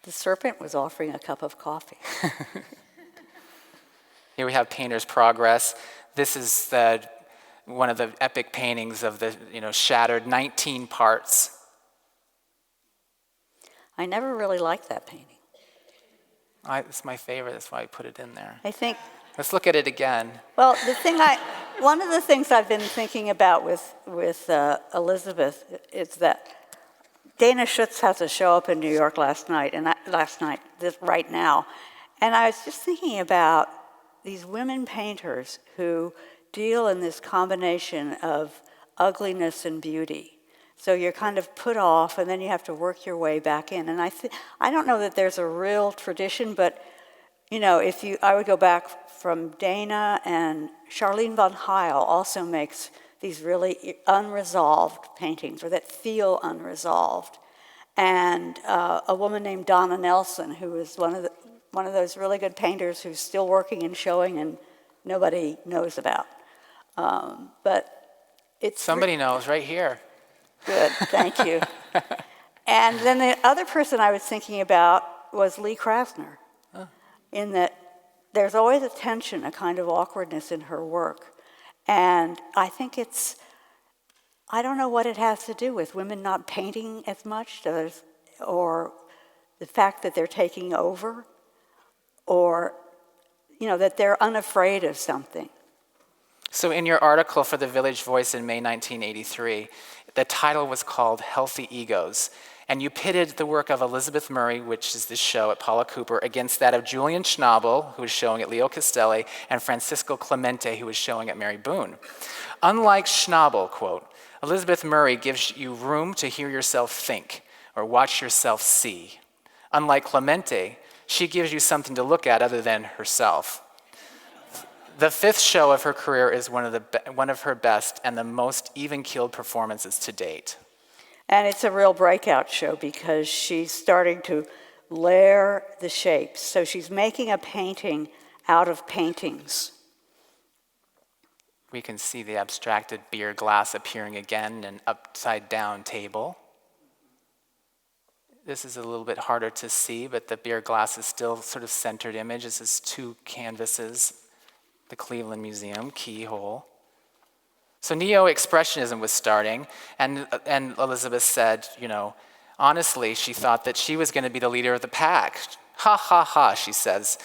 The serpent was offering a cup of coffee. Here we have Painter's Progress. This is one of the epic paintings of the shattered 19 parts. I never really liked that painting. It's my favorite, that's why I put it in there. I think, Let's look at it again. well, one of the things I've been thinking about with Elizabeth is that Dana Schutz has a show up in New York right now, and I was just thinking about these women painters who deal in this combination of ugliness and beauty. So you're kind of put off, and then you have to work your way back in. And I don't know that there's a real tradition, but I would go back from Dana, and Charlene von Heil also makes these really unresolved paintings, or that feel unresolved. And a woman named Donna Nelson, who is one of those really good painters who's still working and showing, and nobody knows about. But it's Somebody knows, right here. Good, thank you. And then the other person I was thinking about was Lee Krasner, in that there's always a tension, a kind of awkwardness in her work. And I think I don't know what it has to do with women not painting as much, or the fact that they're taking over, or, that they're unafraid of something. So in your article for the Village Voice in May 1983, the title was called Healthy Egos, and you pitted the work of Elizabeth Murray, which is this show at Paula Cooper, against that of Julian Schnabel, who was showing at Leo Castelli, and Francisco Clemente, who was showing at Mary Boone. Unlike Schnabel, quote, Elizabeth Murray gives you room to hear yourself think or watch yourself see. Unlike Clemente, she gives you something to look at other than herself. The fifth show of her career is one of her best and the most even-keeled performances to date. And it's a real breakout show because she's starting to layer the shapes. So she's making a painting out of paintings. We can see the abstracted beer glass appearing again in an upside-down table. This is a little bit harder to see, but the beer glass is still sort of centered image. This is two canvases. The Cleveland Museum, keyhole. So Neo-Expressionism was starting, and Elizabeth said, honestly, she thought that she was going to be the leader of the pack. Ha, ha, ha, she says,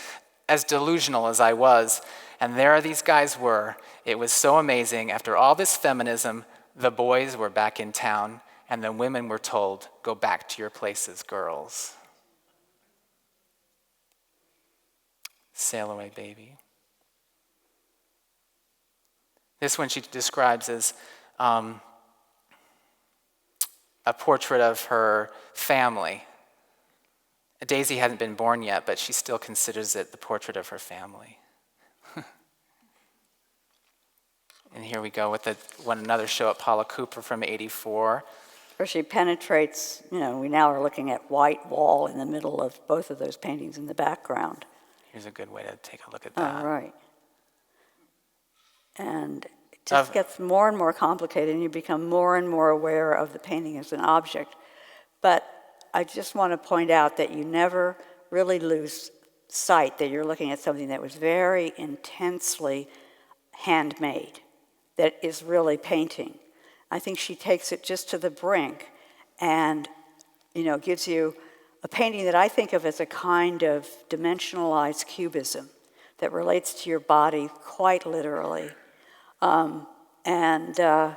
as delusional as I was. And there these guys were. It was so amazing. After all this feminism, the boys were back in town, And the women were told, go back to your places, girls. Sail away, baby. This one she describes as a portrait of her family. Daisy hadn't been born yet, but she still considers it the portrait of her family. And here we go with another show at Paula Cooper from '84. Where she penetrates, we now are looking at white wall in the middle of both of those paintings in the background. Here's a good way to take a look at that. All right. And it just gets more and more complicated, and you become more and more aware of the painting as an object. But I just want to point out that you never really lose sight that you're looking at something that was very intensely handmade, that is really painting. I think she takes it just to the brink and, gives you a painting that I think of as a kind of dimensionalized cubism that relates to your body quite literally. I don't know,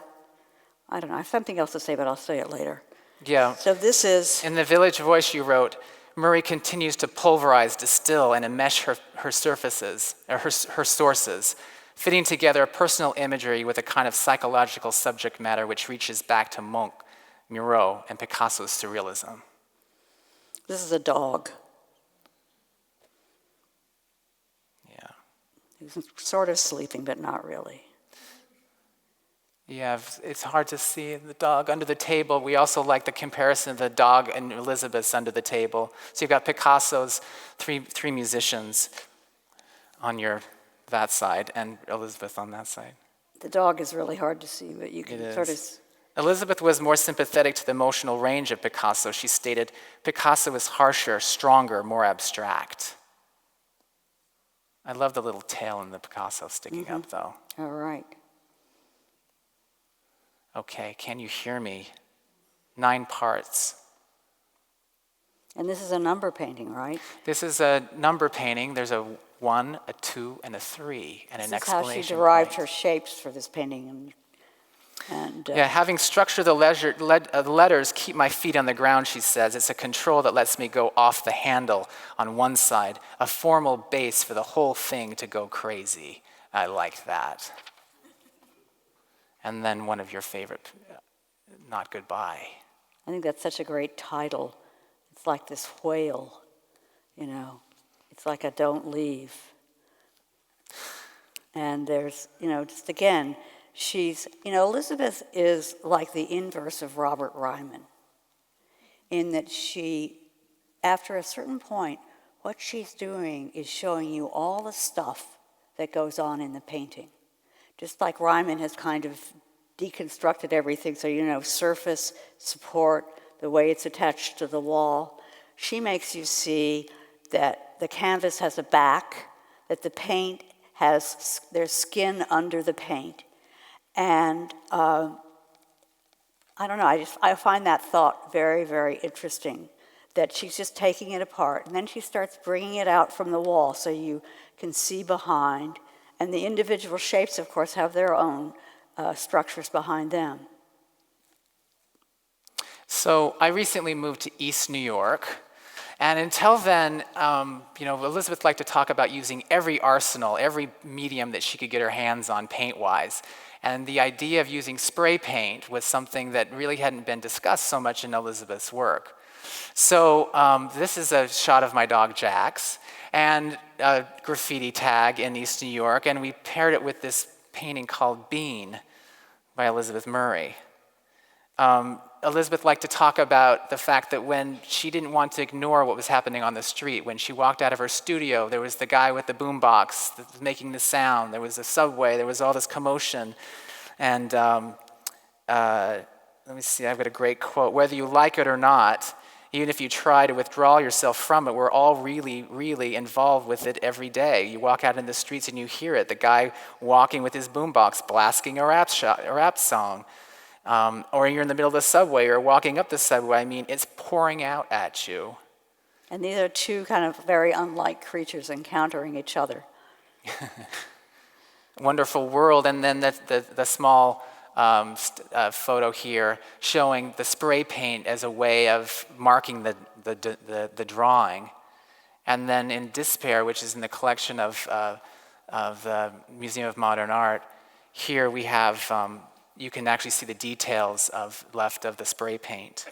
I have something else to say, but I'll say it later. Yeah. So this is... In the Village Voice you wrote, Murray continues to pulverize, distill, and enmesh her surfaces, or her sources, fitting together a personal imagery with a kind of psychological subject matter which reaches back to Munch, Murau, and Picasso's surrealism. This is a dog. Yeah. He's sort of sleeping, but not really. Yeah, it's hard to see the dog under the table. We also like the comparison of the dog and Elizabeth's under the table. So you've got Picasso's three musicians on that side and Elizabeth on that side. The dog is really hard to see, but you can sort of... Elizabeth was more sympathetic to the emotional range of Picasso. She stated, Picasso is harsher, stronger, more abstract. I love the little tail in the Picasso sticking up, though. All right. Okay, can you hear me? 9 parts. And this is a number painting, right? This is a number painting. There's a 1, a 2, and a 3, and an exclamation point. This is how she derived her shapes for this painting. Yeah, having structured the letters, keep my feet on the ground, she says. It's a control that lets me go off the handle on one side, a formal base for the whole thing to go crazy. I like that. And then one of your favorite, Not Goodbye. I think that's such a great title. It's like this whale, It's like a don't leave. And there's, just again, Elizabeth is like the inverse of Robert Ryman in that she, after a certain point, what she's doing is showing you all the stuff that goes on in the painting. Just like Ryman has kind of deconstructed everything, so surface, support, the way it's attached to the wall. She makes you see that the canvas has a back, that the paint there's skin under the paint. And I don't know, I find that thought very, very interesting, that she's just taking it apart. And then she starts bringing it out from the wall so you can see behind. And the individual shapes, of course, have their own structures behind them. So I recently moved to East New York. And until then, Elizabeth liked to talk about using every arsenal, every medium that she could get her hands on paint-wise. And the idea of using spray paint was something that really hadn't been discussed so much in Elizabeth's work. So this is a shot of my dog, Jax, and a graffiti tag in East New York, and we paired it with this painting called Bean by Elizabeth Murray. Elizabeth liked to talk about the fact that when she didn't want to ignore what was happening on the street, when she walked out of her studio, there was the guy with the boombox that was making the sound, there was a subway, there was all this commotion. And let me see, I've got a great quote. Whether you like it or not, even if you try to withdraw yourself from it, we're all really, really involved with it every day. You walk out in the streets and you hear it, the guy walking with his boombox blasting a rap song. Or you're in the middle of the subway or walking up the subway. I mean, it's pouring out at you. And these are two kind of very unlike creatures encountering each other. Wonderful world. And then the small photo here showing the spray paint as a way of marking the drawing. And then in Despair, which is in the collection of the Museum of Modern Art, here we have, you can actually see the details left of the spray paint.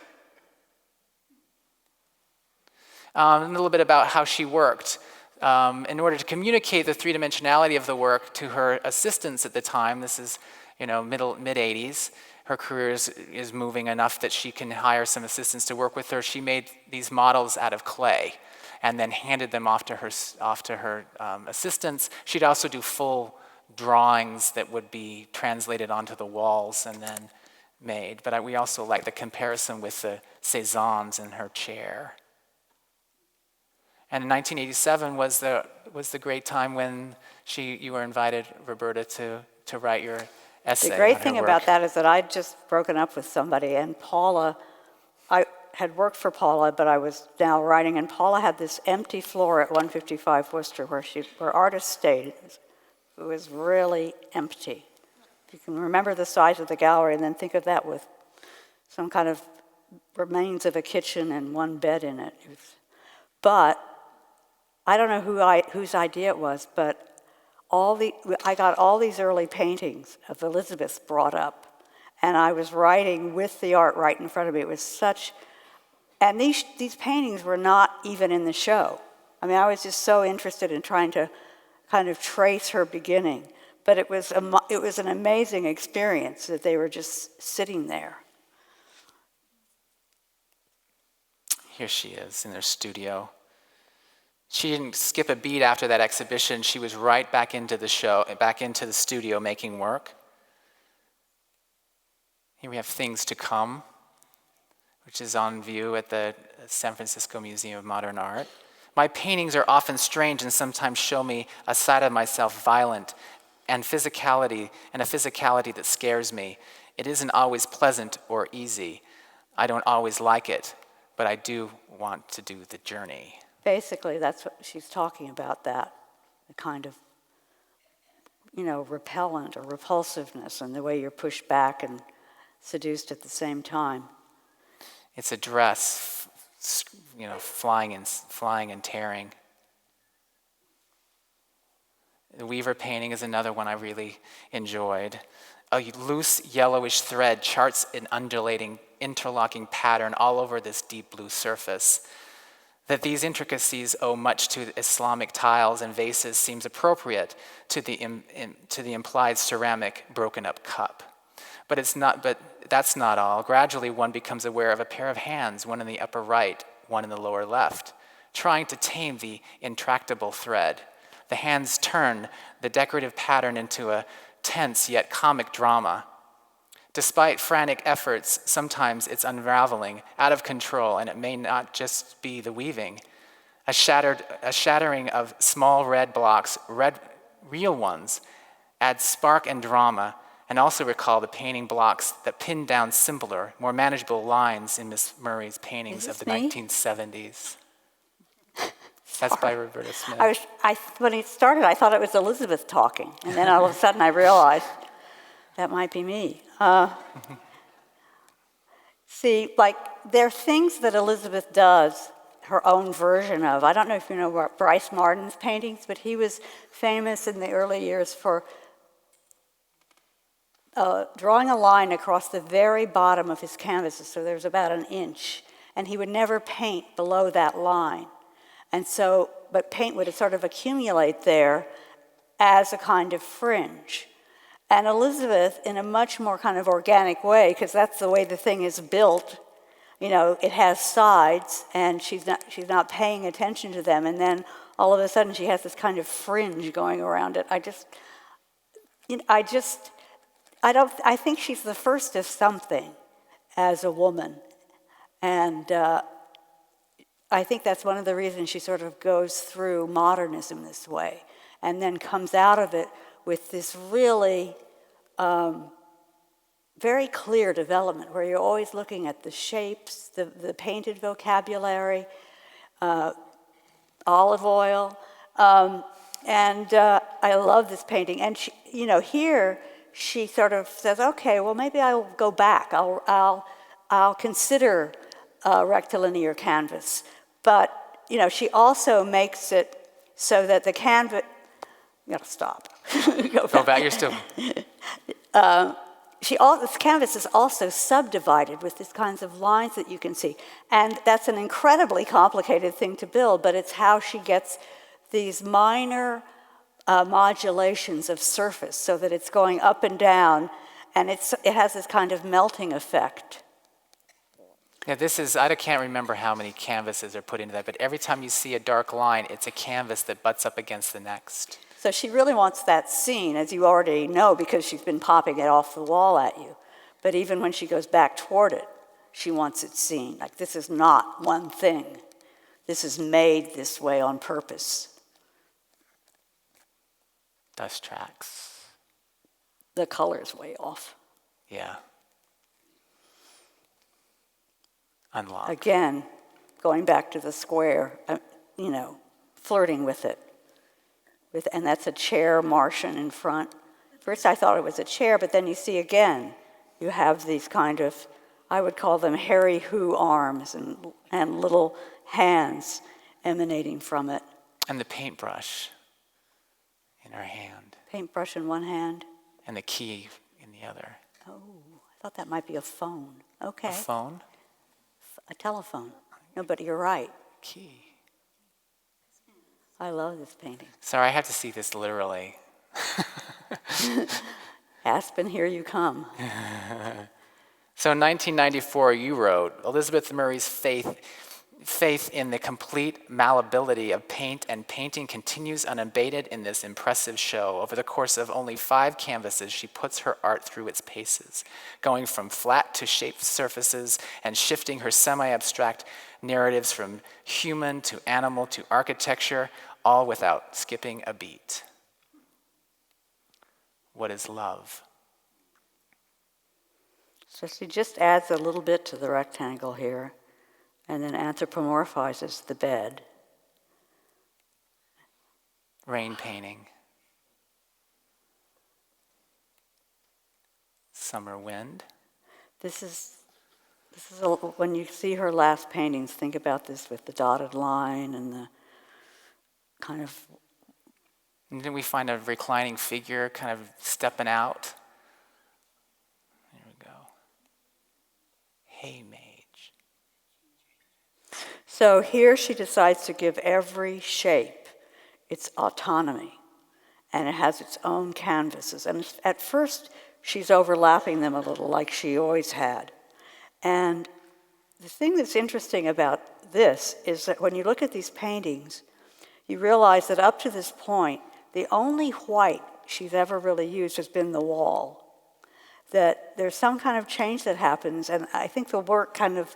A little bit about how she worked. In order to communicate the three-dimensionality of the work to her assistants at the time, this is mid-80s, her career is moving enough that she can hire some assistants to work with her. She made these models out of clay and then handed them off to her assistants. She'd also do full drawings that would be translated onto the walls and then made. But we also like the comparison with the Cezannes in her chair. And in 1987 was the great time when you were invited, Roberta, to write your essay. The great thing about that is that I'd just broken up with somebody, and Paula, I had worked for Paula, but I was now writing, and Paula had this empty floor at 155 Worcester where artists stayed. It was really empty. If you can remember the size of the gallery and then think of that with some kind of remains of a kitchen and one bed in it. But I don't know whose idea it was, but I got all these early paintings of Elizabeth brought up, and I was writing with the art right in front of me. It was such, and these paintings were not even in the show. I mean, I was just so interested in trying to kind of trace her beginning, but it was an amazing experience that they were just sitting there. Here she is in their studio. She didn't skip a beat after that exhibition. She was right back into the show, back into the studio making work. Here we have Things to Come, which is on view at the San Francisco Museum of Modern Art. My paintings are often strange and sometimes show me a side of myself violent and a physicality that scares me. It isn't always pleasant or easy. I don't always like it, but I do want to do the journey. Basically, that's what she's talking about, that the kind of, repellent or repulsiveness and the way you're pushed back and seduced at the same time. It's a dress, flying and tearing. The Weaver painting is another one I really enjoyed. A loose yellowish thread charts an undulating, interlocking pattern all over this deep blue surface. That these intricacies owe much to Islamic tiles and vases seems appropriate to the implied ceramic broken up cup. But that's not all. Gradually one becomes aware of a pair of hands, one in the upper right, one in the lower left, trying to tame the intractable thread. The hands turn the decorative pattern into a tense yet comic drama. Despite frantic efforts, sometimes it's unraveling, out of control, and it may not just be the weaving. A shattering of small red blocks, real ones, adds spark and drama, and also recall the painting blocks that pin down simpler, more manageable lines in Miss Murray's paintings of the 1970s. That's by Roberta Smith. When it started, I thought it was Elizabeth talking, and then all of a sudden I realized that might be me. See, there are things that Elizabeth does, her own version of. I don't know if you know Bryce Martin's paintings, but he was famous in the early years for drawing a line across the very bottom of his canvases, so there's about an inch, and he would never paint below that line. And so, but paint would sort of accumulate there as a kind of fringe. And Elizabeth, in a much more kind of organic way, because that's the way the thing is built, it has sides, and she's not paying attention to them, and then all of a sudden she has this kind of fringe going around it. I think she's the first of something as a woman, and I think that's one of the reasons she sort of goes through modernism this way, and then comes out of it with this really very clear development where you're always looking at the shapes, the painted vocabulary, olive oil, and I love this painting. And she, here she sort of says, okay, well, maybe I'll go back. I'll consider rectilinear canvas. But, she also makes it so that the canvas, you gotta stop. Go back, you're still. This canvas is also subdivided with these kinds of lines that you can see. And that's an incredibly complicated thing to build, but it's how she gets these minor modulations of surface so that it's going up and down, and it has this kind of melting effect. Yeah, I can't remember how many canvases are put into that, but every time you see a dark line, it's a canvas that butts up against the next. So she really wants that seen, as you already know, because she's been popping it off the wall at you. But even when she goes back toward it, she wants it seen. Like, this is not one thing. This is made this way on purpose. Dust tracks. The color's way off. Yeah. Unlocked. Again, going back to the square, flirting with it. And that's a chair Martian in front. First I thought it was a chair, but then you see again, you have these kind of, I would call them hairy who arms and little hands emanating from it. And the paintbrush in her hand. Paintbrush in one hand. And the key in the other. Oh, I thought that might be a phone. Okay. A phone? A telephone. No, but you're right. Key. I love this painting. Sorry, I have to see this literally. Aspen, here you come. So in 1994, you wrote, Elizabeth Murray's faith in the complete malleability of paint and painting continues unabated in this impressive show. Over the course of only 5 canvases, she puts her art through its paces, going from flat to shaped surfaces and shifting her semi-abstract narratives from human to animal to architecture, all without skipping a beat. What is love? So she just adds a little bit to the rectangle here, and then anthropomorphizes the bed. Rain painting. Summer wind. When you see her last paintings, think about this with the dotted line and the kind of. And then we find a reclining figure kind of stepping out. There we go. Hey, mage. So here she decides to give every shape its autonomy, and it has its own canvases. And at first, she's overlapping them a little, like she always had. And the thing that's interesting about this is that when you look at these paintings, you realize that up to this point, the only white she's ever really used has been the wall. That there's some kind of change that happens, and I think the work kind of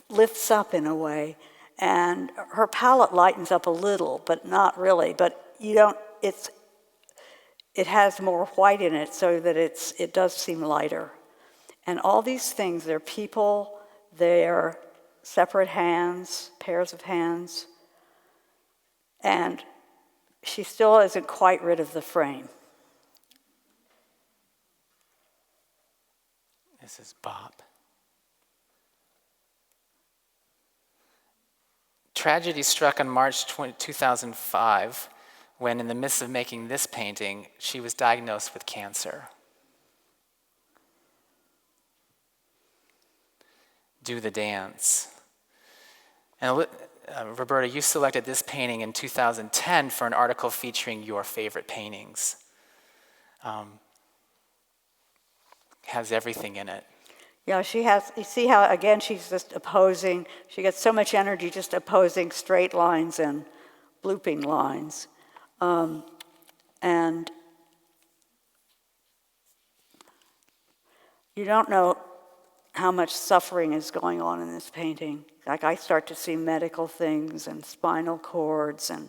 lifts up in a way, and her palette lightens up a little, but not really. But it has more white in it so that it does seem lighter. And all these things, they're people, they're separate hands, pairs of hands, and she still isn't quite rid of the frame. This is Bob. Tragedy struck on March 2005 when, in the midst of making this painting, she was diagnosed with cancer. Do the dance. And Roberta, you selected this painting in 2010 for an article featuring your favorite paintings. Has everything in it. Yeah, you see how, again, she's just opposing, she gets so much energy just opposing straight lines and blooping lines. And you don't know how much suffering is going on in this painting. Like, I start to see medical things and spinal cords and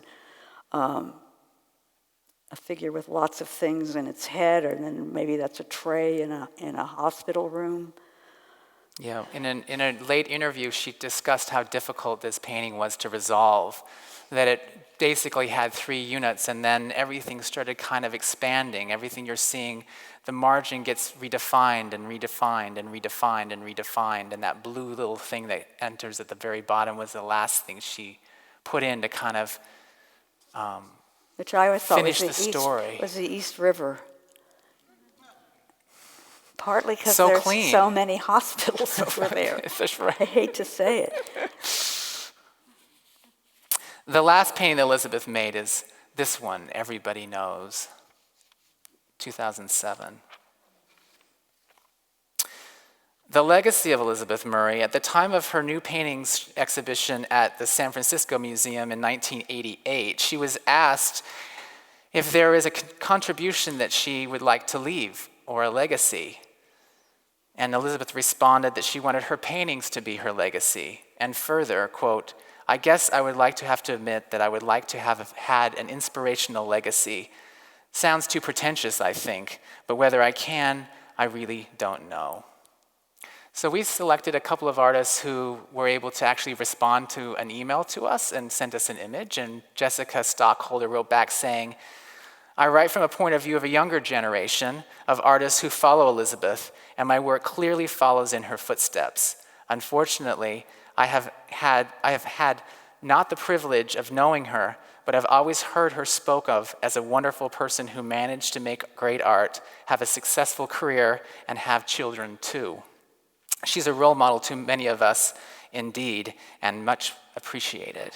a figure with lots of things in its head, and then maybe that's a tray in a hospital room. Yeah, in a late interview, she discussed how difficult this painting was to resolve, that it basically had 3 units, and then everything started kind of expanding. Everything you're seeing, the margin gets redefined and redefined and redefined and redefined, and that blue little thing that enters at the very bottom was the last thing she put in to kind of which I always thought finish the story. was the East River. Partly because So there's clean. so many hospitals over there. That's right. I hate to say it. The last painting that Elizabeth made is this one, Everybody Knows, 2007. The legacy of Elizabeth Murray, at the time of her new paintings exhibition at the San Francisco Museum in 1988, she was asked if there is a contribution that she would like to leave, or a legacy. And Elizabeth responded that she wanted her paintings to be her legacy. And further, quote, "I guess I would like to have to admit that I would like to have had an inspirational legacy. Sounds too pretentious, I think, but whether I can, I really don't know." So we selected a couple of artists who were able to actually respond to an email to us and sent us an image. And Jessica Stockholder wrote back saying, "I write from a point of view of a younger generation of artists who follow Elizabeth, and my work clearly follows in her footsteps. Unfortunately, I have had not the privilege of knowing her, but I've always heard her spoke of as a wonderful person who managed to make great art, have a successful career, and have children too. She's a role model to many of us indeed, and much appreciated."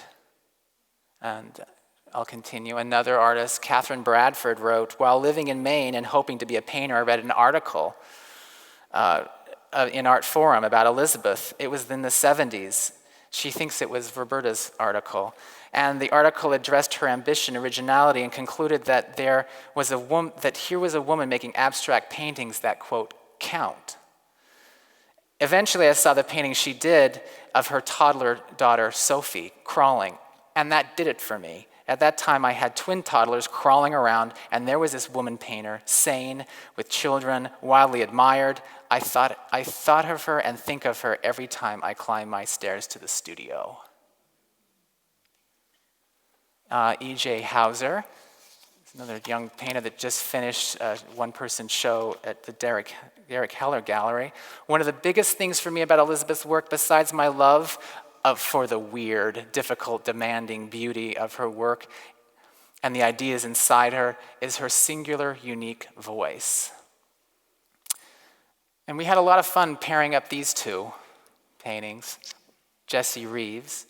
And I'll continue. Another artist, Catherine Bradford, wrote, "While living in Maine and hoping to be a painter, I read an article in Art Forum about Elizabeth. It was in the 70s. She thinks it was Roberta's article. And the article addressed her ambition, originality, and concluded that here was a woman making abstract paintings that, quote, count. Eventually, I saw the painting she did of her toddler daughter, Sophie, crawling, and that did it for me. At that time, I had twin toddlers crawling around, and there was this woman painter, sane, with children, wildly admired. I thought of her and think of her every time I climb my stairs to the studio." E.J. Hauser, another young painter that just finished a one-person show at the Derek Heller Gallery. "One of the biggest things for me about Elizabeth's work, besides my love for the weird, difficult, demanding beauty of her work and the ideas inside her, is her singular, unique voice." And we had a lot of fun pairing up these two paintings. Jesse Reeves.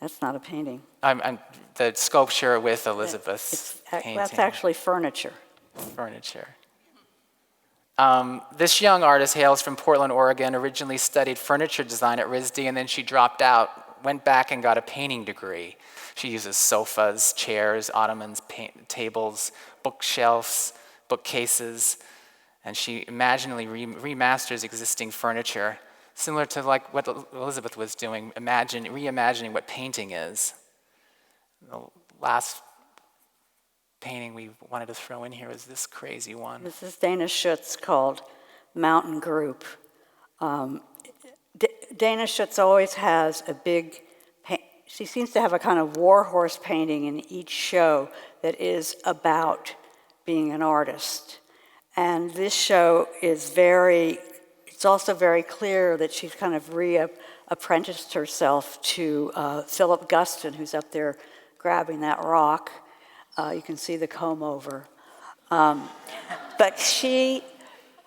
That's not a painting. I'm the sculpture with Elizabeth's painting. That's actually furniture. Furniture. This young artist hails from Portland, Oregon, originally studied furniture design at RISD, and then she dropped out, went back and got a painting degree. She uses sofas, chairs, ottomans, tables, bookshelves, bookcases, and she imaginally remasters existing furniture, similar to like what Elizabeth was doing, reimagining what painting is. The last painting we wanted to throw in here is this crazy one. This is Dana Schutz, called Mountain Group. Dana Schutz always has a big, she seems to have a kind of warhorse painting in each show that is about being an artist. And this show is it's also very clear that she's kind of apprenticed herself to Philip Guston, who's up there grabbing that rock. You can see the comb over. But you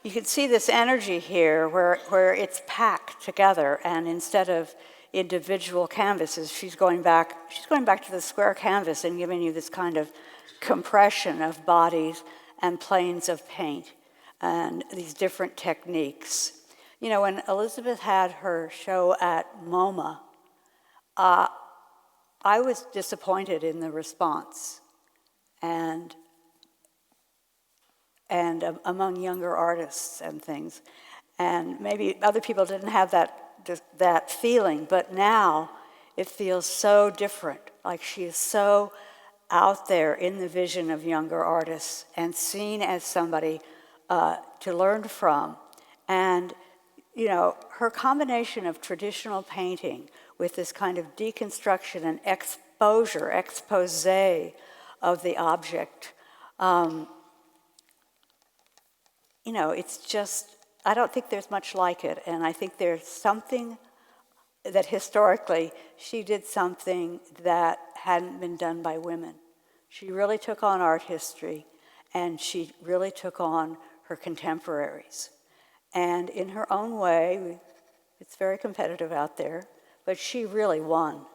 can see this energy here where it's packed together, and instead of individual canvases, she's going back to the square canvas and giving you this kind of compression of bodies and planes of paint and these different techniques. You know, when Elizabeth had her show at MoMA, I was disappointed in the response. And among younger artists and things. And maybe other people didn't have that feeling, but now it feels so different. Like she is so out there in the vision of younger artists and seen as somebody to learn from. And you know, her combination of traditional painting with this kind of deconstruction and expose of the object, you know, it's just, I don't think there's much like it. And I think there's something that historically she did something that hadn't been done by women. She really took on art history, and she really took on her contemporaries. And in her own way, it's very competitive out there, but she really won.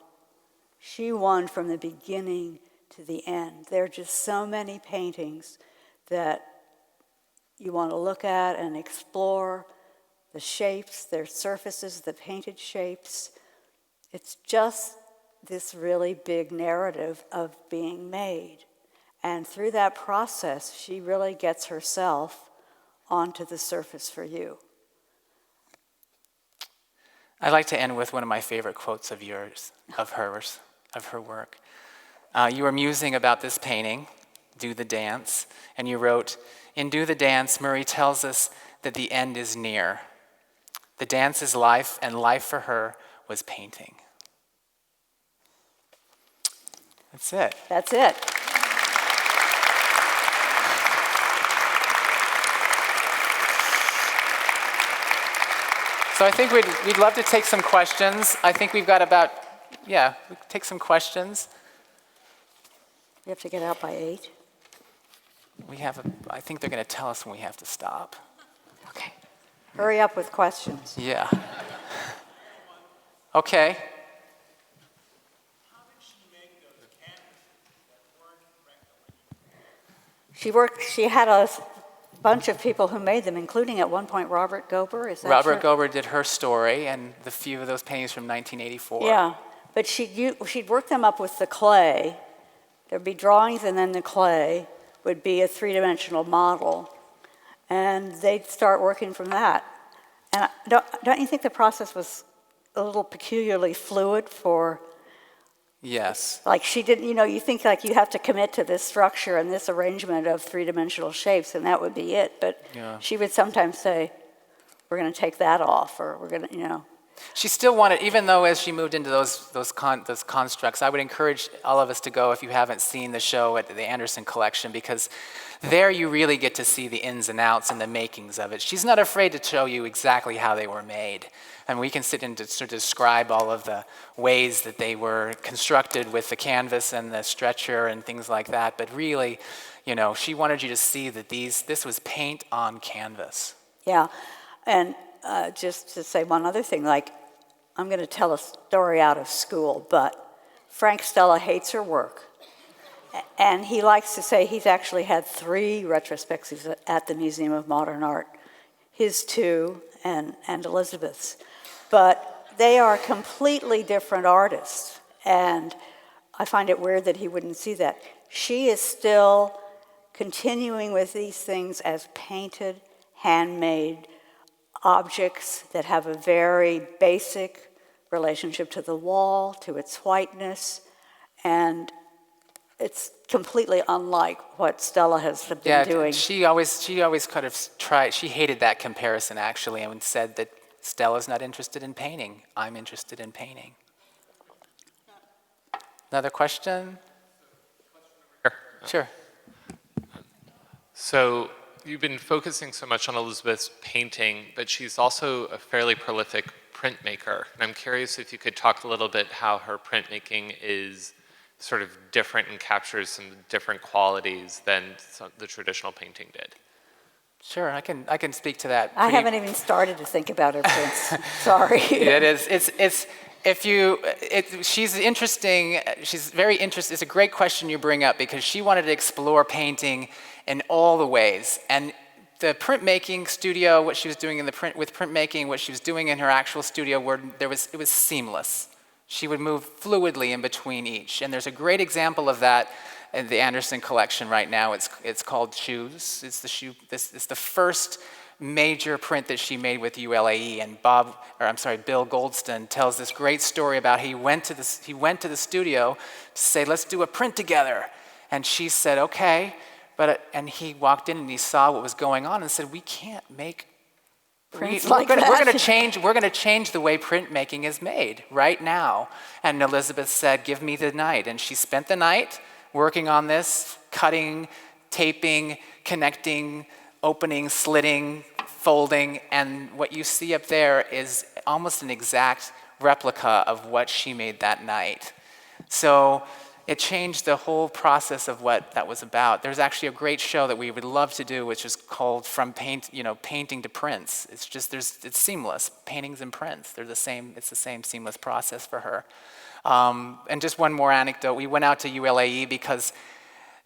She won from the beginning to the end. There are just so many paintings that you want to look at and explore, the shapes, their surfaces, the painted shapes. It's just this really big narrative of being made. And through that process, she really gets herself onto the surface for you. I'd like to end with one of my favorite quotes of yours, of hers, of her work. You were musing about this painting, Do the Dance, and you wrote, "In Do the Dance, Murray tells us that the end is near. The dance is life, and life for her was painting." That's it. That's it. So I think we'd love to take some questions. I think we've got about, we can take some questions. You have to get out by 8. I think they're going to tell us when we have to stop. Okay. Hurry up with questions. Yeah. Okay. How did she make those canvases that weren't rectilinear? She had a bunch of people who made them, including at one point Robert Gober. Is that Robert true? Gober did her story and the few of those paintings from 1984. Yeah, but she'd work them up with the clay. There'd be drawings, and then the clay would be a three-dimensional model, and they'd start working from that. And don't you think the process was a little peculiarly fluid for? Yes. Like she didn't, you know, you think like you have to commit to this structure and this arrangement of three-dimensional shapes, and that would be it. But she would sometimes say, "We're going to take that off," or "We're going to," you know. She still wanted, even though as she moved into those constructs, I would encourage all of us to go if you haven't seen the show at the Anderson Collection, because there you really get to see the ins and outs and the makings of it. She's not afraid to show you exactly how they were made. And we can sit in to sort of describe all of the ways that they were constructed with the canvas and the stretcher and things like that. But really, you know, she wanted you to see that this was paint on canvas. Yeah, and just to say one other thing, like I'm going to tell a story out of school, but Frank Stella hates her work. And he likes to say he's actually had 3 retrospectives at the Museum of Modern Art, his 2 and Elizabeth's. But they are completely different artists, and I find it weird that he wouldn't see that. She is still continuing with these things as painted, handmade objects that have a very basic relationship to the wall, to its whiteness, and it's completely unlike what Stella has been doing. She always kind of tried. She hated that comparison actually, and said that Stella's not interested in painting. I'm interested in painting. Another question? Sure. So you've been focusing so much on Elizabeth's painting, but she's also a fairly prolific printmaker. And I'm curious if you could talk a little bit how her printmaking is sort of different and captures some different qualities than the traditional painting did. Sure, I can speak to that. I haven't even started to think about her prints. Sorry. It is. She's interesting. She's very interesting. It's a great question you bring up, because she wanted to explore painting in all the ways. And the printmaking studio, what she was doing with printmaking, what she was doing in her actual studio, it was seamless. She would move fluidly in between each. And there's a great example of that in the Anderson collection right now. It's called Shoes. It's the first major print that she made with ULAE. And Bill Goldston tells this great story about he went to the studio to say, "Let's do a print together." And she said, "Okay." And he walked in and he saw what was going on and said, "We can't make prints We're like gonna, that. we're gonna change the way printmaking is made right now. And Elizabeth said, give me the night. And she spent the night working on this, cutting, taping, connecting, opening, slitting, folding. And what you see up there is almost an exact replica of what she made that night. So it changed the whole process of what that was about. There's actually a great show that we would love to do, which is called Painting to Prints. It's just, it's seamless. Paintings and prints, it's the same seamless process for her. And just one more anecdote. We went out to ULAE because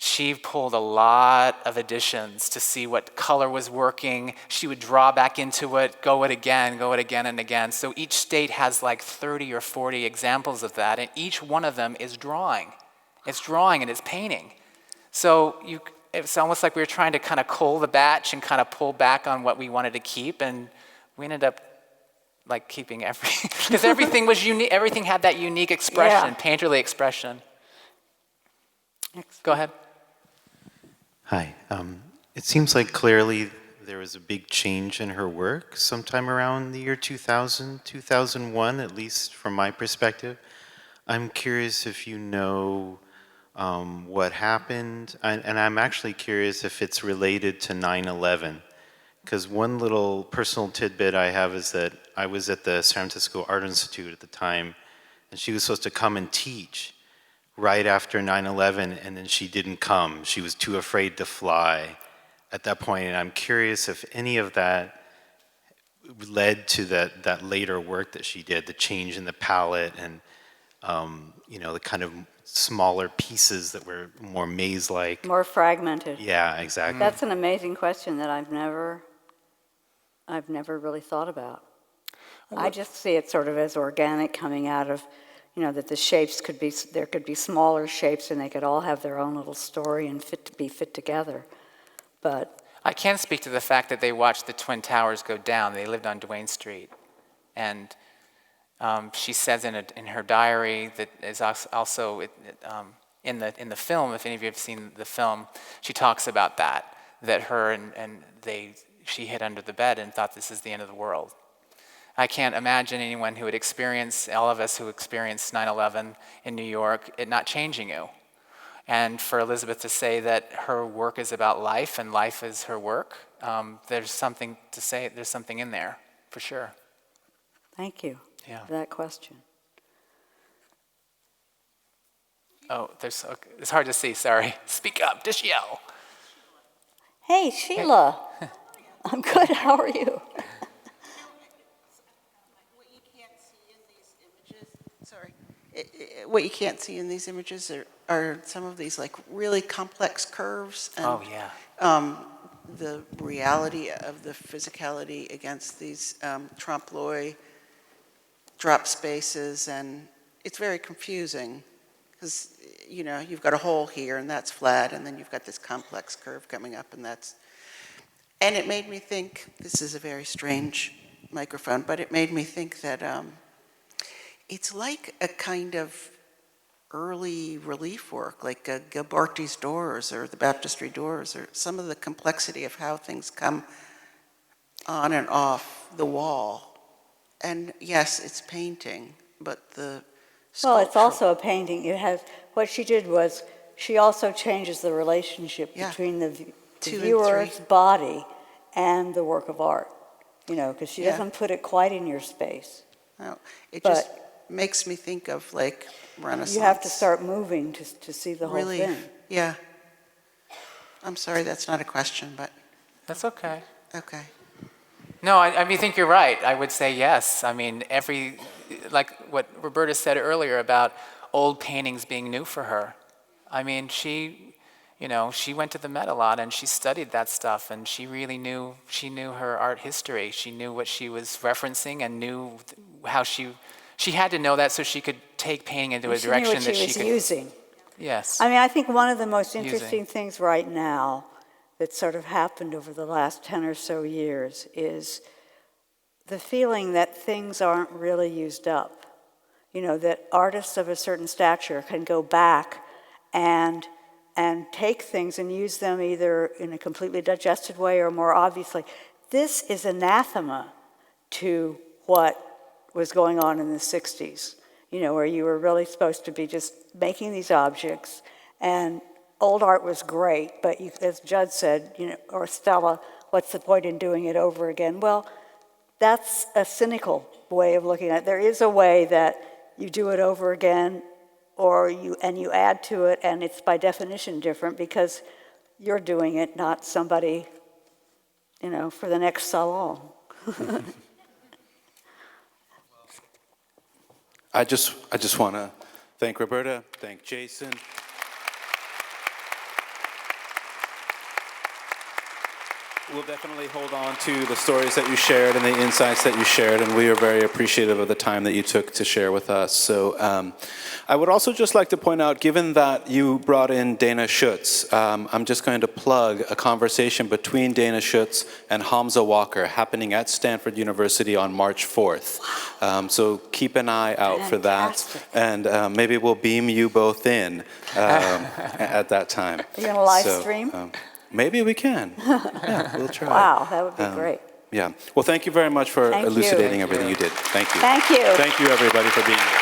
she pulled a lot of editions to see what color was working. She would draw back into it, go it again and again. So each state has like 30 or 40 examples of that, and each one of them is drawing. It's drawing and it's painting. So it's almost like we were trying to kind of cull the batch and kind of pull back on what we wanted to keep, and we ended up like keeping everything, because everything was unique. Everything had that unique expression, painterly expression. Go ahead. Hi. It seems like clearly there was a big change in her work sometime around the year 2000, 2001, at least from my perspective. I'm curious if you know what happened, and I'm actually curious if it's related to 9/11. Because one little personal tidbit I have is that I was at the San Francisco Art Institute at the time, and she was supposed to come and teach right after 9/11, and then she didn't come. She was too afraid to fly at that point, and I'm curious if any of that led to that later work that she did, the change in the palette and the kind of smaller pieces that were more maze-like. More fragmented. Yeah, exactly. That's an amazing question that I've never really thought about. I just see it sort of as organic, coming out of, that the shapes there could be smaller shapes and they could all have their own little story and be fit together. But I can speak to the fact that they watched the Twin Towers go down. They lived on Duane Street. And she says in her diary that is also in the film, if any of you have seen the film, she talks about that her and she hid under the bed and thought this is the end of the world. I can't imagine anyone who would experience, all of us who experienced 9/11 in New York, it not changing you. And for Elizabeth to say that her work is about life and life is her work, there's something to say, there's something in there, for sure. thank you for that question. Oh, it's hard to see, sorry. Speak up, just yell. Hey, Sheila. I'm good, how are you? What you can't see in these images are some of these like really complex curves and the reality of the physicality against these trompe l'oeil drop spaces, and it's very confusing because you've got a hole here and that's flat, and then you've got this complex curve coming up, and it made me think, this is a very strange microphone, but it made me think that it's like a kind of early relief work, like Gilbarty's doors or the baptistry doors, or some of the complexity of how things come on and off the wall. And yes, it's painting, but the Well, it's also a painting. What she did was, she also changes the relationship between the viewer's body and the work of art, because she doesn't put it quite in your space. No, it just makes me think of like Renaissance. You have to start moving to see the whole thing. Yeah. I'm sorry, that's not a question, but. That's okay. Okay. No, I think you're right. I would say yes. I mean, like what Roberta said earlier about old paintings being new for her. I mean, she went to the Met a lot and she studied that stuff, and she really knew her art history. She knew what she was referencing and knew how she had to know that so she could take painting into a direction that she could. She knew what she was using. Yes. I mean, I think one of the most interesting things right now that sort of happened over the last 10 or so years is the feeling that things aren't really used up. That artists of a certain stature can go back and take things and use them either in a completely digested way or more obviously. this is anathema to what was going on in the 60s, where you were really supposed to be just making these objects. And old art was great, but as Judd said, or Stella, what's the point in doing it over again? Well, that's a cynical way of looking at it. There is a way that you do it over again, or you add to it, and it's by definition different because you're doing it, not somebody, for the next salon. I just want to thank Roberta, thank Jason. We'll definitely hold on to the stories that you shared and the insights that you shared, and we are very appreciative of the time that you took to share with us. So I would also just like to point out, given that you brought in Dana Schutz, I'm just going to plug a conversation between Dana Schutz and Hamza Walker happening at Stanford University on March 4th. So keep an eye out for that, and maybe we'll beam you both in at that time. Are you going to live stream? Maybe we can. Yeah, we'll try. Wow, that would be great. Yeah. Well, thank you very much for elucidating everything you did. Thank you. Thank you. Thank you, everybody, for being here.